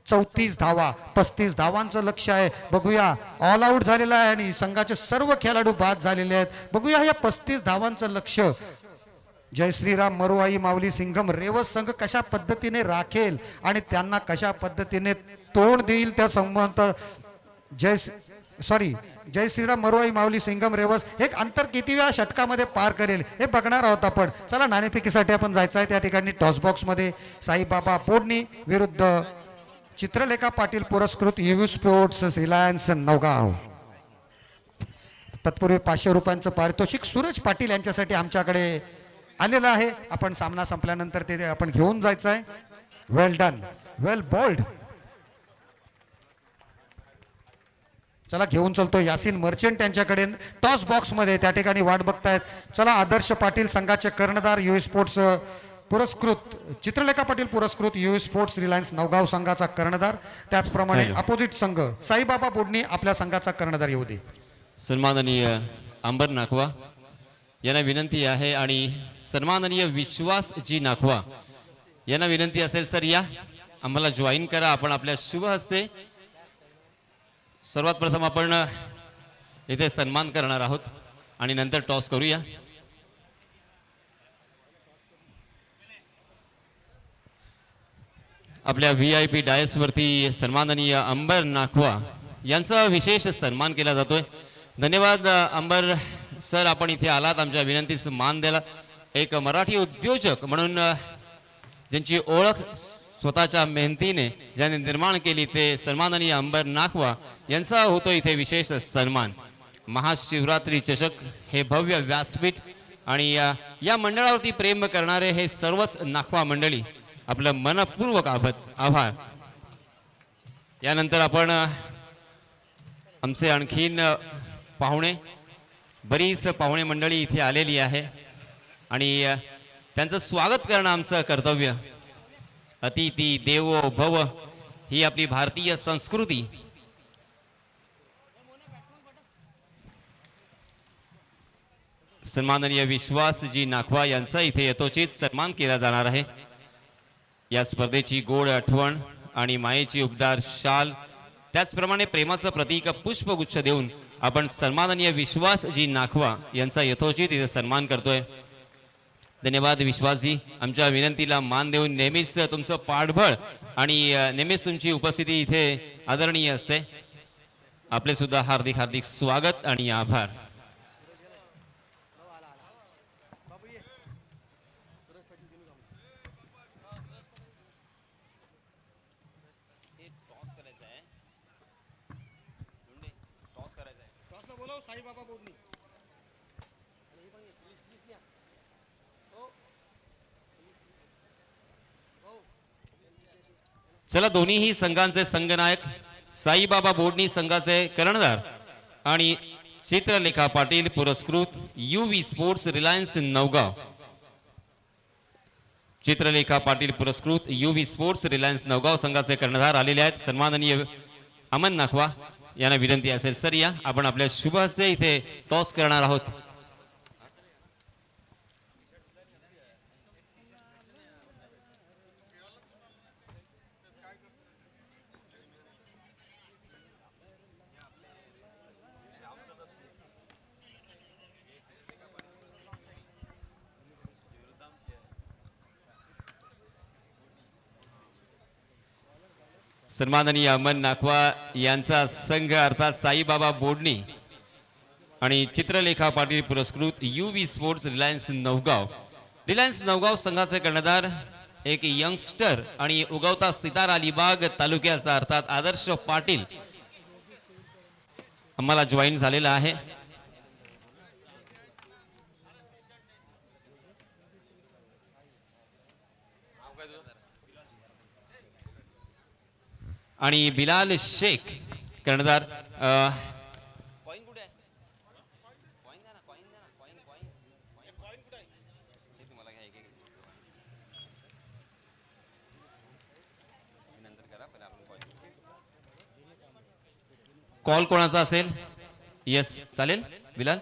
34 धावा. 35 धावांचं लक्ष आहे. बघूया, ऑल आऊट झालेला आहे आणि संघाचे सर्व खेळाडू बाद झालेले आहेत. बघूया या 35 धावांचं लक्ष जय श्रीराम मरुआई माऊली सिंघम रेवस संघ कशा पद्धतीने राखेल आणि त्यांना कशा पद्धतीने तोंड देईल त्या संबंध. जय श्रीराम मरुआई माऊली सिंघम रेवस हे अंतर किती वेळा षटकामध्ये पार करेल हे बघणार आहोत आपण. चला, नाणेफेकीसाठी आपण जायचं आहे. त्या ठिकाणी टॉस बॉक्स मध्ये साईबाबा पोडणी विरुद्ध चित्रलेखा पाटील पुरस्कृत युवी स्पोर्ट्स रिलायन्स नवगाव. तत्पूर्वी 500 रुपयांचं पारितोषिक सूरज पाटील यांच्यासाठी आमच्याकडे आलेलं आहे. आपण सामना संपल्यानंतर ते आपण घेऊन जायचं आहे. वेल डन, वेल बॉल्ड. चला, घेऊन चलतो यासीन मर्चंट यांच्याकडे टॉस बॉक्स मध्ये. त्या ठिकाणी वाट बघतायत. चला, आदर्श पाटील संघाचे कर्णधार, युवी स्पोर्ट्स पुरस्कृत चित्रलेखा पाटील पुरस्कृत युवी स्पोर्ट्स रिलायन्स नवगाव संघाचा कर्णधार. त्याचप्रमाणे अपोजिट संघ साईबाबा बोडणी आपल्या संघाचा कर्णधार येऊ दे. सन्माननीय अंबर नाखवा यांना विनंती आहे आणि सन्माननीय विश्वास जी नाखवा यांना विनंती असेल सर या आम्हाला जॉईन करा. आपण आपल्या शुभ हस्ते सर्वात प्रथम आपण इथे सन्मान करणार आहोत आणि नंतर टॉस करूया. आपल्या VIP डायसवरती सन्माननीय अंबर नाखवा यांचा विशेष सन्मान केला जातोय. धन्यवाद अंबर सर, आपण इथे आलात आमच्या विनंतीस मान द्यायला. एक मराठी उद्योजक म्हणून ज्यांची ओळख स्वतःच्या मेहनतीने ज्याने निर्माण केली ते सन्माननीय अंबर नाखवा यांचा होतो इथे विशेष सन्मान. महाशिवरात्री चषक हे भव्य व्यासपीठ आणि या मंडळावरती प्रेम करणारे हे सर्वच नाखवा मंडळी आपलं मनपूर्वक आभार. यानंतर आपण आमचे आणखीन पाहुणे, बरीच पाहुणे मंडळी इथे आलेली आहे आणि त्यांचं स्वागत करणं आमचं कर्तव्य. अतिथी देवो भव ही आपली भारतीय संस्कृती. सन्माननीय विश्वासजी नाखवा यांचा इथे यथोचित सन्मान केला जाणार आहे. या स्पर्धेची गोड आठवण आणि मायेची उबदार शाल, त्याचप्रमाणे प्रेमाचं प्रतीक पुष्पगुच्छ देऊन आपण सन्माननीय विश्वासजी नाखवा यांचा यथोचित इथे सन्मान करतोय. धन्यवाद विश्वासजी, आमच्या विनंतीला मान देऊन नेहमीच तुमचं पाठबळ आणि नेहमीच तुमची उपस्थिती इथे आदरणीय असते. आपले सुद्धा हार्दिक हार्दिक स्वागत आणि आभार. चला, दोन्हीही संघांचे संघनायक साईबाबा बोडणी संघाचे कर्णधार आणि चित्रलेखा पाटील पुरस्कृत युवी स्पोर्ट्स रिलायन्स नवगाव. चित्रलेखा पाटील पुरस्कृत युवी स्पोर्ट्स रिलायन्स नवगाव संघाचे कर्णधार आलेले आहेत. सन्माननीय अमन नाखवा यांना विनंती असेल सर या आपण आपल्या शुभ हस्ते इथे टॉस करणार आहोत. सन्माननीय अमन नाखवा यांचा संघ अर्थात साईबाबा बोडणी आणि चित्रलेखा पाटील पुरस्कृत युवी स्पोर्ट्स रिलायन्स नवगाव संघाचे कर्णधार एक यंगस्टर आणि उगवता सितार अलिबाग तालुक्याचा अर्थात आदर्श पाटील आम्हाला जॉईन झालेला आहे. आणि बिलाल शेख कर्णधार कॉल कोणाचा असेल? येस चालेल बिलाल.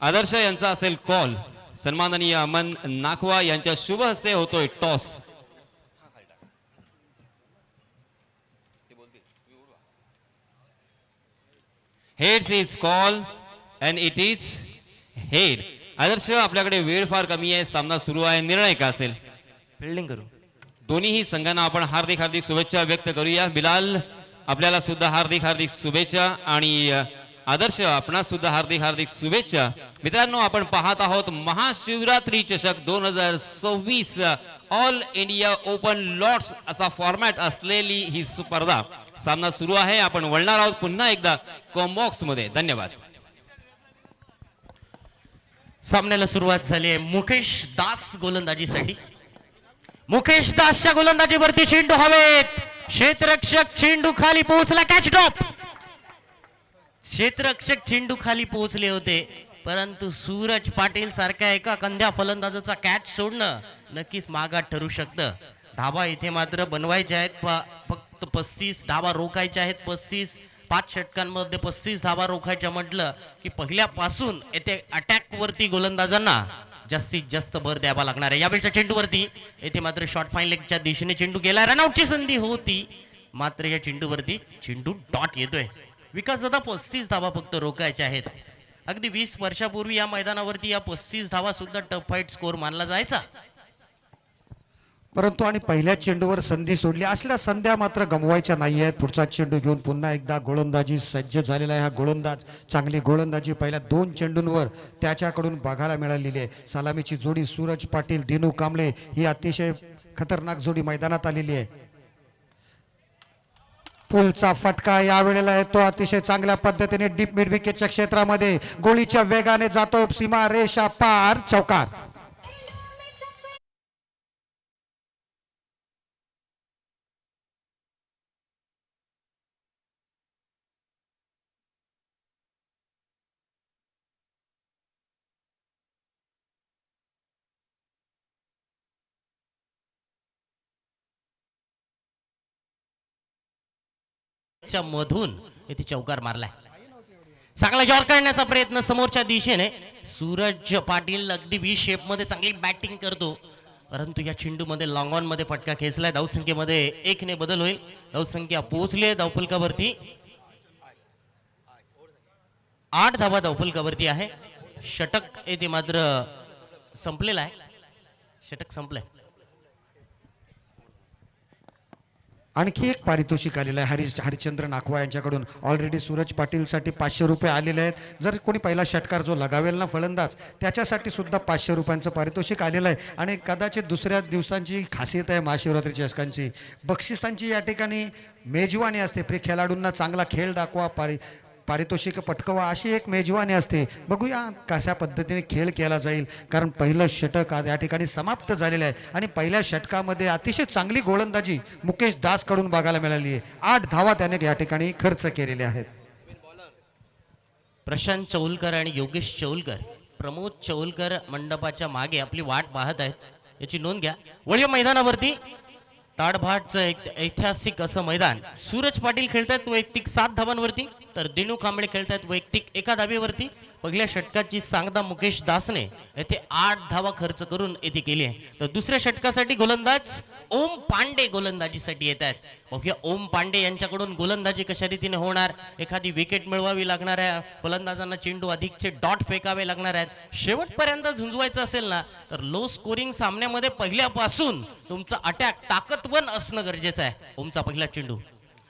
आदर्श यांचा असेल कॉल. सन्माननीय अमन नाखवा यांच्या शुभ हस्ते होतोय toss. Heads is call and it is head. Adarsh आपल्याकडे वेळ फार कमी आहे. सामना सुरू आहे. निर्णय का असेल? फिल्डिंग करू. दोन्हीही संघांना आपण हार्दिक हार्दिक शुभेच्छा व्यक्त करूया. बिलाल आपल्याला सुद्धा हार्दिक हार्दिक शुभेच्छा आणि आदर्श आपणा सुद्धा हार्दिक हार्दिक शुभेच्छा. मित्रांनो आपण पाहत आहोत महाशिवरात्री चषक 2026 ऑल इंडिया ओपन लॉट्स असा फॉर्मॅट असलेली ही स्पर्धा. सामना सुरू आहे. आपण वळणार आहोत पुन्हा एकदा कॉम्बॉक्स मध्ये. धन्यवाद. सामन्याला सुरुवात झाली आहे मुकेश दास गोलंदाजीसाठी. मुकेश दासच्या गोलंदाजीवरती चेंडू हवेत. क्षेत्ररक्षक चेंडू खाली पोहोचला. Catch drop. क्षेत्ररक्षक चेंडू खाली पोहोचले होते परंतु सूरज पाटील सारख्या एका कंध्या फलंदाजाचा कॅच सोडणं नक्कीच मागात ठरू शकतं. धाबा इथे मात्र बनवायचे आहेत. फक्त 35 धाबा रोखायचे आहेत. 5 षटकांमध्ये 35 धाबा रोखायच्या म्हटलं की पहिल्यापासून येथे अटॅक वरती गोलंदाजांना जास्तीत जास्त भर द्यावा लागणार आहे. यावेळच्या चेंडूवरती येथे मात्र शॉर्ट फाईन लेगच्या दिशेने चेंडू गेला. रनआउटची संधी होती मात्र या चेंडूवरती चेंडू डॉट येतोय. विकास दादा 35 धावा फक्त रोखायच्या आहेत. अगदी 20 वर्षापूर्वी या मैदानावरती या 35 धावा सुद्धा टफ फाईट स्कोर मानला जायचा. परंतु आणि पहिल्या चेंडूवर संधी सोडली. असल्या संध्या मात्र गमवायच्या नाही आहेत. पुढचा चेंडू घेऊन पुन्हा एकदा गोलंदाजी सज्ज झालेला आहे. हा गोलंदाज चांगली गोलंदाजी पहिल्या 2 चेंडूंवर त्याच्याकडून बघायला मिळालेली आहे. सलामीची जोडी सूरज पाटील दिनू कांबळे ही अतिशय खतरनाक जोडी मैदानात आलेली आहे. पुलचा फटका यावेळेला येतो अतिशय चांगल्या पद्धतीने डीप मिड विकेटच्या क्षेत्रामध्ये. गोळीच्या वेगाने जातो सीमा रेषा पार. चौकार. मधून येथे चौकार मारलाय. चांगला यॉर्क करण्याचा प्रयत्न समोरच्या दिशेने. सूरज पाटील अगदी 20 शेप मध्ये चांगली बॅटिंग करतो परंतु या चेंडू मध्ये लॉंग ऑन मध्ये फटका खेचलाय. धावसंख्येमध्ये 1 ने बदल होईल. धावसंख्या पोहोचली धावफलकावरती 8 धावा धावफलकावरती आहे. षटक येथे मात्र संपलेला आहे. षटक संपलंय. आणखी एक पारितोषिक आलेलं आहे हरिश्चंद्र नाखवा यांच्याकडून. ऑलरेडी सूरज पाटीलसाठी 500 रुपये आलेले आहेत. जर कोणी पहिला षटकार जो लगावेल ना फलंदाज त्याच्यासाठी सुद्धा 500 रुपयांचं पारितोषिक आलेलं आहे. आणि कदाचित दुसऱ्या दिवसांची खासियत आहे महाशिवरात्री चषकांची. बक्षिसांची या ठिकाणी मेजवानी असते. खेळाडूंना चांगला खेळ दाखवा, पारितोषिक पटकवा अशी एक मेजवानी असते. बघूया कशा पद्धतीने खेळ केला जाईल कारण पहिलं षटक या ठिकाणी समाप्त झालेलं आहे. आणि पहिल्या षटकामध्ये अतिशय चांगली गोलंदाजी मुकेश दास कडून बघायला मिळाली आहे. 8 धावा त्याने या ठिकाणी खर्च केलेले आहेत. प्रशांत चौलकर आणि योगेश चौलकर, प्रमोद चौलकर मंडपाच्या मागे आपली वाट पाहत आहेत. याची नोंद घ्या. वळीय मैदानावरती ताडभाटचं एक ऐतिहासिक असं मैदान. सूरज पाटील खेळतात वैयक्तिक 7 धावांवरती तर दिनू कांबळे खेळतात वैयक्तिक 1 धावेवरती. पहिल्या षटकाची सांगता मुकेश दासने येथे 8 धावा खर्च करून येथे केली आहे. तर दुसऱ्या षटकासाठी गोलंदाज ओम पांडे गोलंदाजीसाठी येत आहेत. बघूया ओम पांडे यांच्याकडून गोलंदाजी कशा रीतीने होणार. एखादी विकेट मिळवावी लागणार आहे. फलंदाजांना चेंडू अधिकचे डॉट फेकावे लागणार आहेत. शेवटपर्यंत झुंजवायचं असेल ना तर लो स्कोरिंग सामन्यामध्ये पहिल्यापासून तुमचा अटॅक ताकदवान असणं गरजेचं आहे. ओमचा पहिला चेंडू.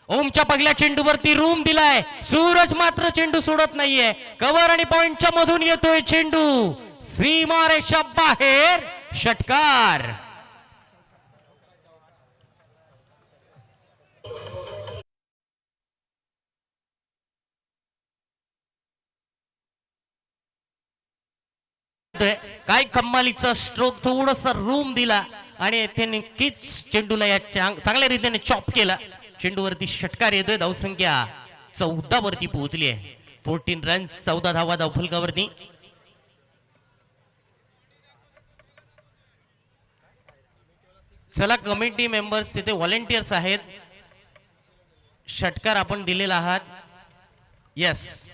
ओमच्या पहिल्या चेंडूवरती रूम दिलाय. सूरज मात्र चेंडू सोडत नाहीये. कव्हर आणि पॉइंटच्या मधून येतोय चेंडू सीमारेषा बाहेर. षटकार. काय कमालीचा स्ट्रोक. थोडासा रूम दिला आणि येथे नक्कीच चेंडूला या चांगल्या रीतीने चॉप केला. चेंडूवरती षटकार येतोय. धावसंख्या 14 वरती पोहोचली आहे. 14 रन्स, 14 धावा धावफलकावरती. चला कमिटी मेंबर्स तिथे व्हॉलेंटियर्स आहेत. षटकार आपण दिलेला आहात. येस,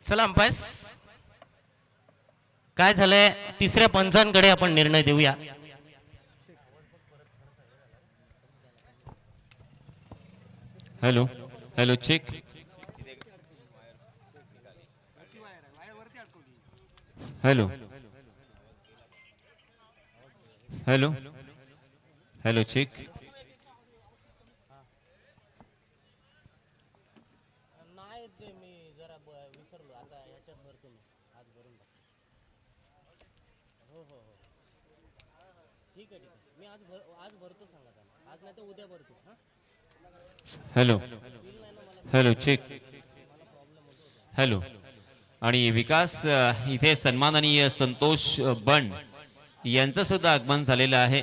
चला अंपायर्स, काय झालंय तिसऱ्या पंचांकडे आपण निर्णय देऊया. Hello hello check. Hello hello hello check. Hello hello check. Hello. आणि विकास इथे सन्माननीय संतोष बंड यांचं सुद्धा आगमन झालेलं आहे.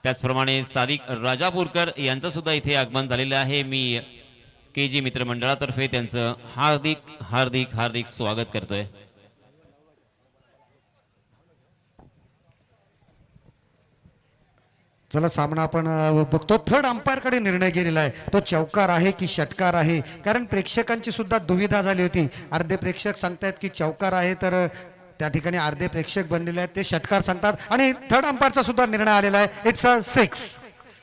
त्याचप्रमाणे सादिक राजापूरकर यांचं सुद्धा इथे आगमन झालेलं आहे. मी KG मित्रमंडळातर्फे त्यांचं हार्दिक हार्दिक हार्दिक स्वागत करतोय. चला सामना आपण बघतो. थर्ड अंपायरकडे निर्णय गेलेला आहे. तो चौकार आहे की षटकार आहे, कारण प्रेक्षकांची सुद्धा दुविधा झाली होती. अर्धे प्रेक्षक सांगतायत की चौकार आहे, तर त्या ठिकाणी अर्धे प्रेक्षक बनलेले आहेत ते षटकार सांगतात. आणि थर्ड अंपायरचा सुद्धा निर्णय आलेला आहे. इट्स अ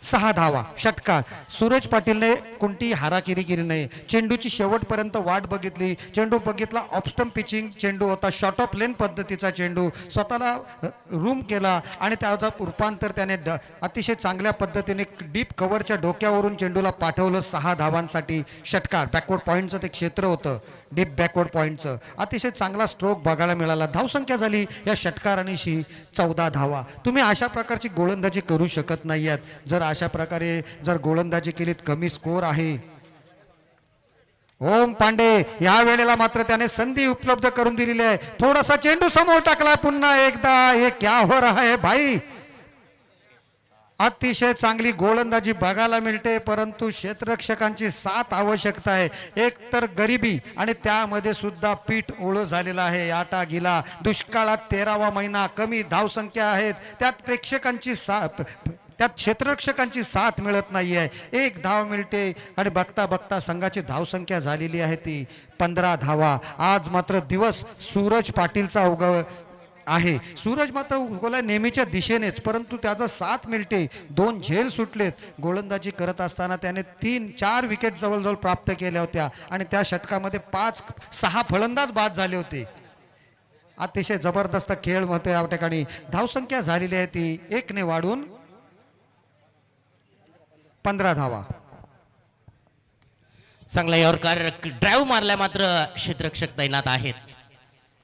6 धावा षटकार. सूरज पाटीलने कोणती हाराकिरी केली नाही. चेंडूची शेवटपर्यंत वाट बघितली. चेंडू बघितला, ऑफस्टंप पिचिंग चेंडू होता, शॉर्ट ऑफ लेन पद्धतीचा चेंडू. स्वतःला रूम केला आणि त्याचा रूपांतर त्याने अतिशय चांगल्या पद्धतीने डीप कव्हरच्या डोक्यावरून चेंडूला पाठवलं. 6 धावांसाठी षटकार. बॅकवर्ड पॉईंटचं ते क्षेत्र होतं, डीप बॅकवर्ड पॉईंटचं. अतिशय चांगला स्ट्रोक बघायला मिळाला. धावसंख्या झाली या षटकारांशी 14 धावा. तुम्ही अशा प्रकारची गोलंदाजी करू शकत नाही आहात. जर अशा प्रकारे जर गोलंदाजी केलीत, कमी स्कोर आहे. ओम पांडे या वेळेला मात्र त्याने संधी उपलब्ध करून दिलेली आहे. थोडासा चेंडू समोर टाकला पुन्हा एकदा. हे क्या हो रहा है भाई. अतिशय चांगली गोलंदाजी बघायला मिळते, परंतु क्षेत्ररक्षकांची साथ आवश्यकता आहे. एक तर गरिबी आणि त्यामध्ये सुद्धा पीठ ओळ झालेला आहे. आटा गिला, दुष्काळात 13वा महिना, कमी धावसंख्या आहेत, त्यात प्रेक्षकांची साथ, त्यात क्षेत्ररक्षकांची साथ मिळत नाही आहे. 1 धाव मिळते आणि बघता बघता संघाची धावसंख्या झालेली आहे ती 15 धावा. आज मात्र दिवस सूरज पाटीलचा आहे. सूरज मात्र उगवला नेहमीच्या दिशेनेच, परंतु त्याचा 7 मिनिटे 2 झेल सुटलेत. गोलंदाजी करत असताना त्याने 3-4 विकेट जवळजवळ प्राप्त केल्या होत्या आणि त्या षटकामध्ये 5-6 फलंदाज बाद झाले होते. अतिशय जबरदस्त खेळ होते या ठिकाणी. धावसंख्या झालेली आहे ती 1 ने वाढून 15 धावा. चांगला यॉर्कर ड्राईव्ह मारलाय, मात्र क्षेत्ररक्षक तैनात आहेत.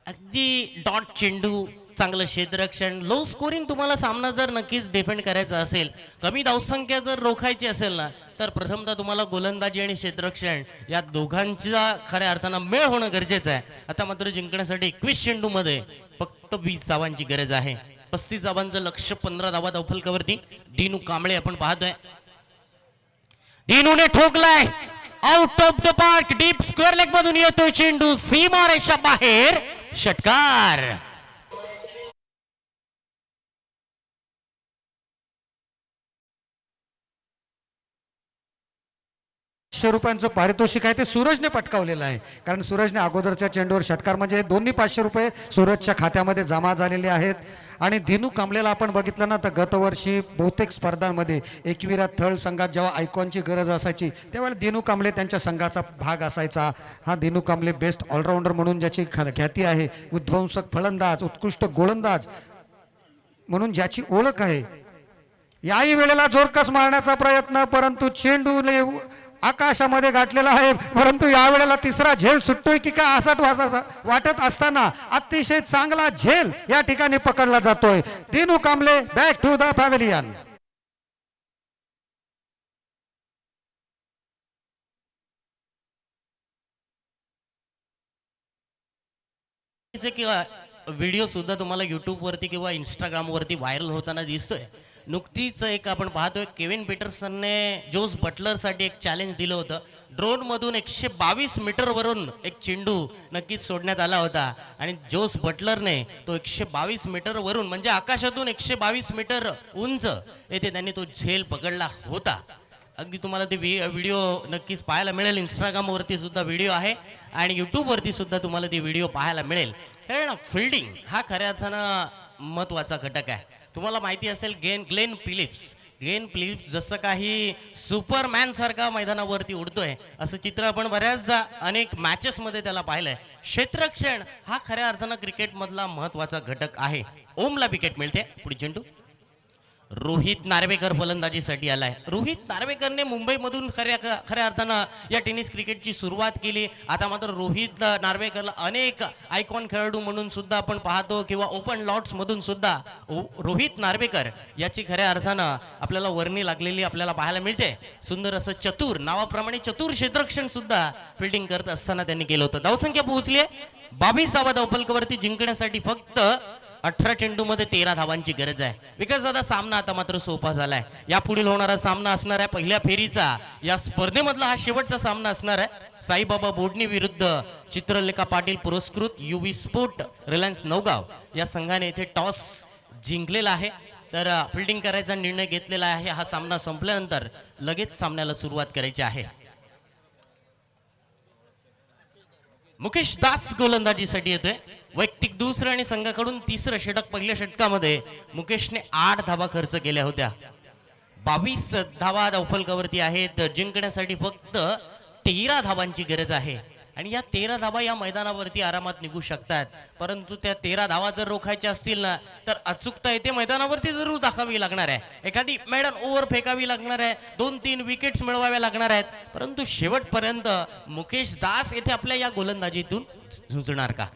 अगदी डॉट चेंडू, चांगलं क्षेत्ररक्षण. लो स्कोरिंग तुम्हाला सामना जर नक्कीच डिफेंड करायचा असेल, कमी धावसंख्या जर रोखायची असेल ना, तर प्रथमतः तुम्हाला गोलंदाजी आणि क्षेत्ररक्षण या दोघांचा खऱ्या अर्थानं मेळ होणं गरजेचं आहे. आता मात्र जिंकण्यासाठी 21 चेंडूमध्ये फक्त 20 धावांची गरज आहे. 35 धावांचं लक्ष, 15 धावा धावफलकावरती. दिनू कांबळे आपण पाहतोय. दिनूने ठोकलाय out of the park. Deep square leg मधून येतोय चेंडू, सीमारेषा बाहेर. षटकार. ₹500 पारितोषिक आहे ते सूरजने पटकावलेलं आहे, कारण सूरजने अगोदरच्या चेंडूवर षटकार, म्हणजे दोन्ही ₹500 सूरजच्या खात्यामध्ये जमा झालेले आहेत. आणि दिनू कांबळेला आपण बघितलं ना, तर गतवर्षी बहुतेक स्पर्धांमध्ये एकविरा थळ संघात जेव्हा आयकॉनची गरज असायची त्यावेळेला दिनू कांबळे त्यांच्या संघाचा भाग असायचा. हा दिनू कांबळे बेस्ट ऑलराऊंडर म्हणून ज्याची ख्याती आहे, उद्ध्वंसक फलंदाज, उत्कृष्ट गोलंदाज म्हणून ज्याची ओळख आहे. याही वेळेला जोरकस मारण्याचा प्रयत्न, परंतु चेंडूने आकाशामध्ये गाठलेला आहे. परंतु यावेळेला तिसरा झेल सुटतोय की काय असं वाटत असताना अतिशय चांगला झेल या ठिकाणी पकडला जातोय. Dinu Kamble back to the pavilion. किंवा व्हिडिओ सुद्धा तुम्हाला यूट्यूबवरती किंवा इंस्टाग्रामवरती व्हायरल होताना दिसतोय. नुकतीच एक आपण पाहतोय केविन पीटरसनने जोस बटलरसाठी एक चॅलेंज दिलं होतं. ड्रोनमधून 122 मीटरवरून एक चेंडू नक्कीच सोडण्यात आला होता आणि जोस बटलरने तो 122 मीटरवरून म्हणजे आकाशातून 122 मीटर उंच येथे त्यांनी तो झेल पकडला होता. अगदी तुम्हाला ते व्हिडिओ नक्कीच पाहायला मिळेल. इंस्टाग्रामवरती सुद्धा व्हिडिओ आहे आणि यूट्यूबवरती सुद्धा तुम्हाला ती व्हिडिओ पाहायला मिळेल. कारण फिल्डिंग हा खऱ्या अर्थानं महत्त्वाचा घटक आहे. तुम्हाला माहिती असेल ग्लेन फिलिप्स जसं काही सुपरमॅन सारखा मैदानावरती उडतोय असं चित्र आपण बऱ्याचदा अनेक मॅचेसमध्ये त्याला पाहिलंय. क्षेत्ररक्षण हा खऱ्या अर्थानं क्रिकेटमधला महत्त्वाचा घटक आहे. ओमला विकेट मिळते. पुढे चेंडू रोहित नार्वेकर फलंदाजीसाठी आलाय. रोहित नार्वेकरने मुंबईमधून खऱ्या अर्थानं या टेनिस क्रिकेटची सुरुवात केली. आता मात्र रोहित नार्वेकरला अनेक आयकॉन खेळाडू म्हणून सुद्धा आपण पाहतो किंवा ओपन लॉट्स मधून सुद्धा रोहित नार्वेकर याची खऱ्या अर्थानं आपल्याला वर्णी लागलेली आपल्याला पाहायला मिळते. सुंदर असं चतुर नावाप्रमाणे चतुर क्षेत्ररक्षण सुद्धा फिल्डिंग करत असताना त्यांनी केलं होतं. धावसंख्या पोहोचली आहे 22 धावफलकावरती. जिंकण्यासाठी फक्त 18 चेंडूमध्ये 13 धावांची गरज आहे. विकास दादा सामना आता मात्र सोपा झालाय. या पुढील होणारा सामना असणार आहे पहिल्या फेरीचा. या स्पर्धेमधला हा शेवटचा सामना असणार आहे. साईबाबा बोडणी विरुद्ध चित्रलेखा पाटील पुरस्कृत युवी स्पोर्ट रिलायन्स नवगाव या संघाने इथे टॉस जिंकलेला आहे. तर फिल्डिंग करायचा निर्णय घेतलेला आहे. हा सामना संपल्यानंतर लगेच सामन्याला सुरुवात करायची आहे. मुकेश दास गोलंदाजीसाठी येतोय. वैयक्तिक दुसरं आणि संघाकडून तिसरं षटक. पहिल्या षटकामध्ये मुकेशने 8 धावा खर्च केल्या होत्या. 22 धावा धावफलकावरती आहेत. जिंकण्यासाठी फक्त 13 धावांची गरज आहे आणि या 13 धावा या मैदानावरती आरामात निघू शकतात. परंतु त्या 13 धावा जर रोखायच्या असतील ना तर अचूकता येथे मैदानावरती जरूर दाखवावी लागणार आहे. एखादी मेडन ओव्हर फेकावी लागणार आहे. 2-3 विकेट्स मिळवाव्या लागणार आहेत. परंतु शेवटपर्यंत मुकेश दास येथे आपल्या या गोलंदाजीतून झुंजणार का?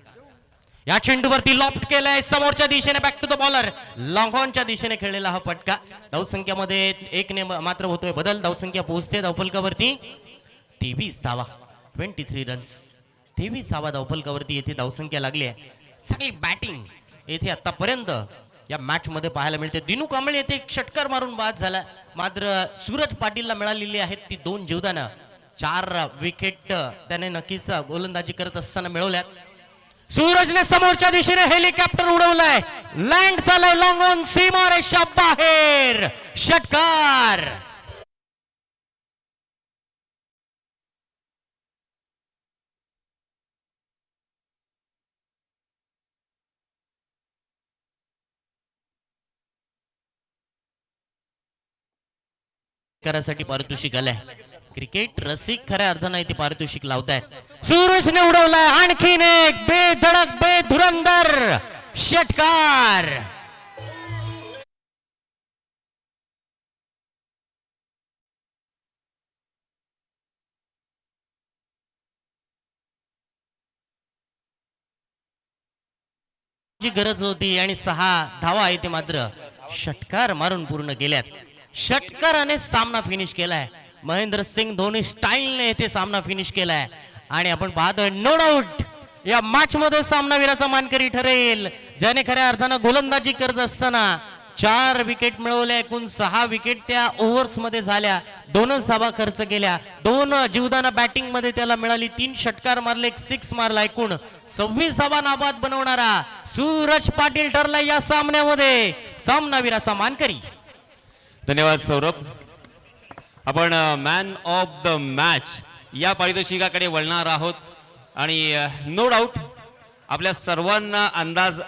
या चेंडूवरती लॉफ्ट केलाय समोरच्या दिशेने. Back to the bowler. Long ऑनच्या दिशेने खेळलेला हा फटका. धावसंख्यामध्ये 1 ने मात्र होतोय बदल. धावसंख्या पोहोचते धावफलकावरती 23 धावा. 23 रन्स. 23 धावा धावफलकावरती येथे धावसंख्या लागली आहे. चांगली बॅटिंग येथे आतापर्यंत या मॅच मध्ये पाहायला मिळते. दिनू कांबळे येथे एक षटकार मारून बाद झाला. मात्र सूरज पाटीलला मिळालेली आहेत ती 2 जीवदानं. 4 विकेट त्याने नक्कीच गोलंदाजी करत असताना मिळवल्यात. सूरजने समोरच्या दिशेने हेलिकॉप्टर उडवलाय. लँड झालाय लॉंग ऑन सीमारेषा बाहेर. षटकार. करासाठी पारितोषिक आलंय. क्रिकेट रसिक खऱ्या अर्थानं इथे पारितोषिक लावतायत. सूरजने उडवलाय आणखीन एक बेधडक बेधुरंदर षटकार. जी गरज होती आणि 6 धावा इथे मात्र षटकार मारून पूर्ण केल्यात. षटकाराने सामना फिनिश केलाय. महेंद्र सिंग धोनी स्टाईलने इथे सामना फिनिश केलाय आणि आपण पाहतोय नो डाऊट या मॅच मध्ये सामनावीराचा मानकरी ठरेल ज्याने खऱ्या अर्थानं गोलंदाजी करत असताना 4 विकेट मिळवल्या. एकूण 6 विकेट त्या ओव्हर्स मध्ये झाल्या. 2च धावा खर्च केल्या. 2 जीवदाना बॅटिंग मध्ये त्याला मिळाली. 3 षटकार मारले. 1 6 मारला. एकूण 26 धावा नाबाद बनवणारा सूरज पाटील ठरला या सामन्यामध्ये सामनावीराचा मानकरी. धन्यवाद सौरभ. आपण मॅन ऑफ द मॅच या पारितोषिकाकडे वळणार आहोत आणि नो डाऊट आपल्या सर्वांना अंदाज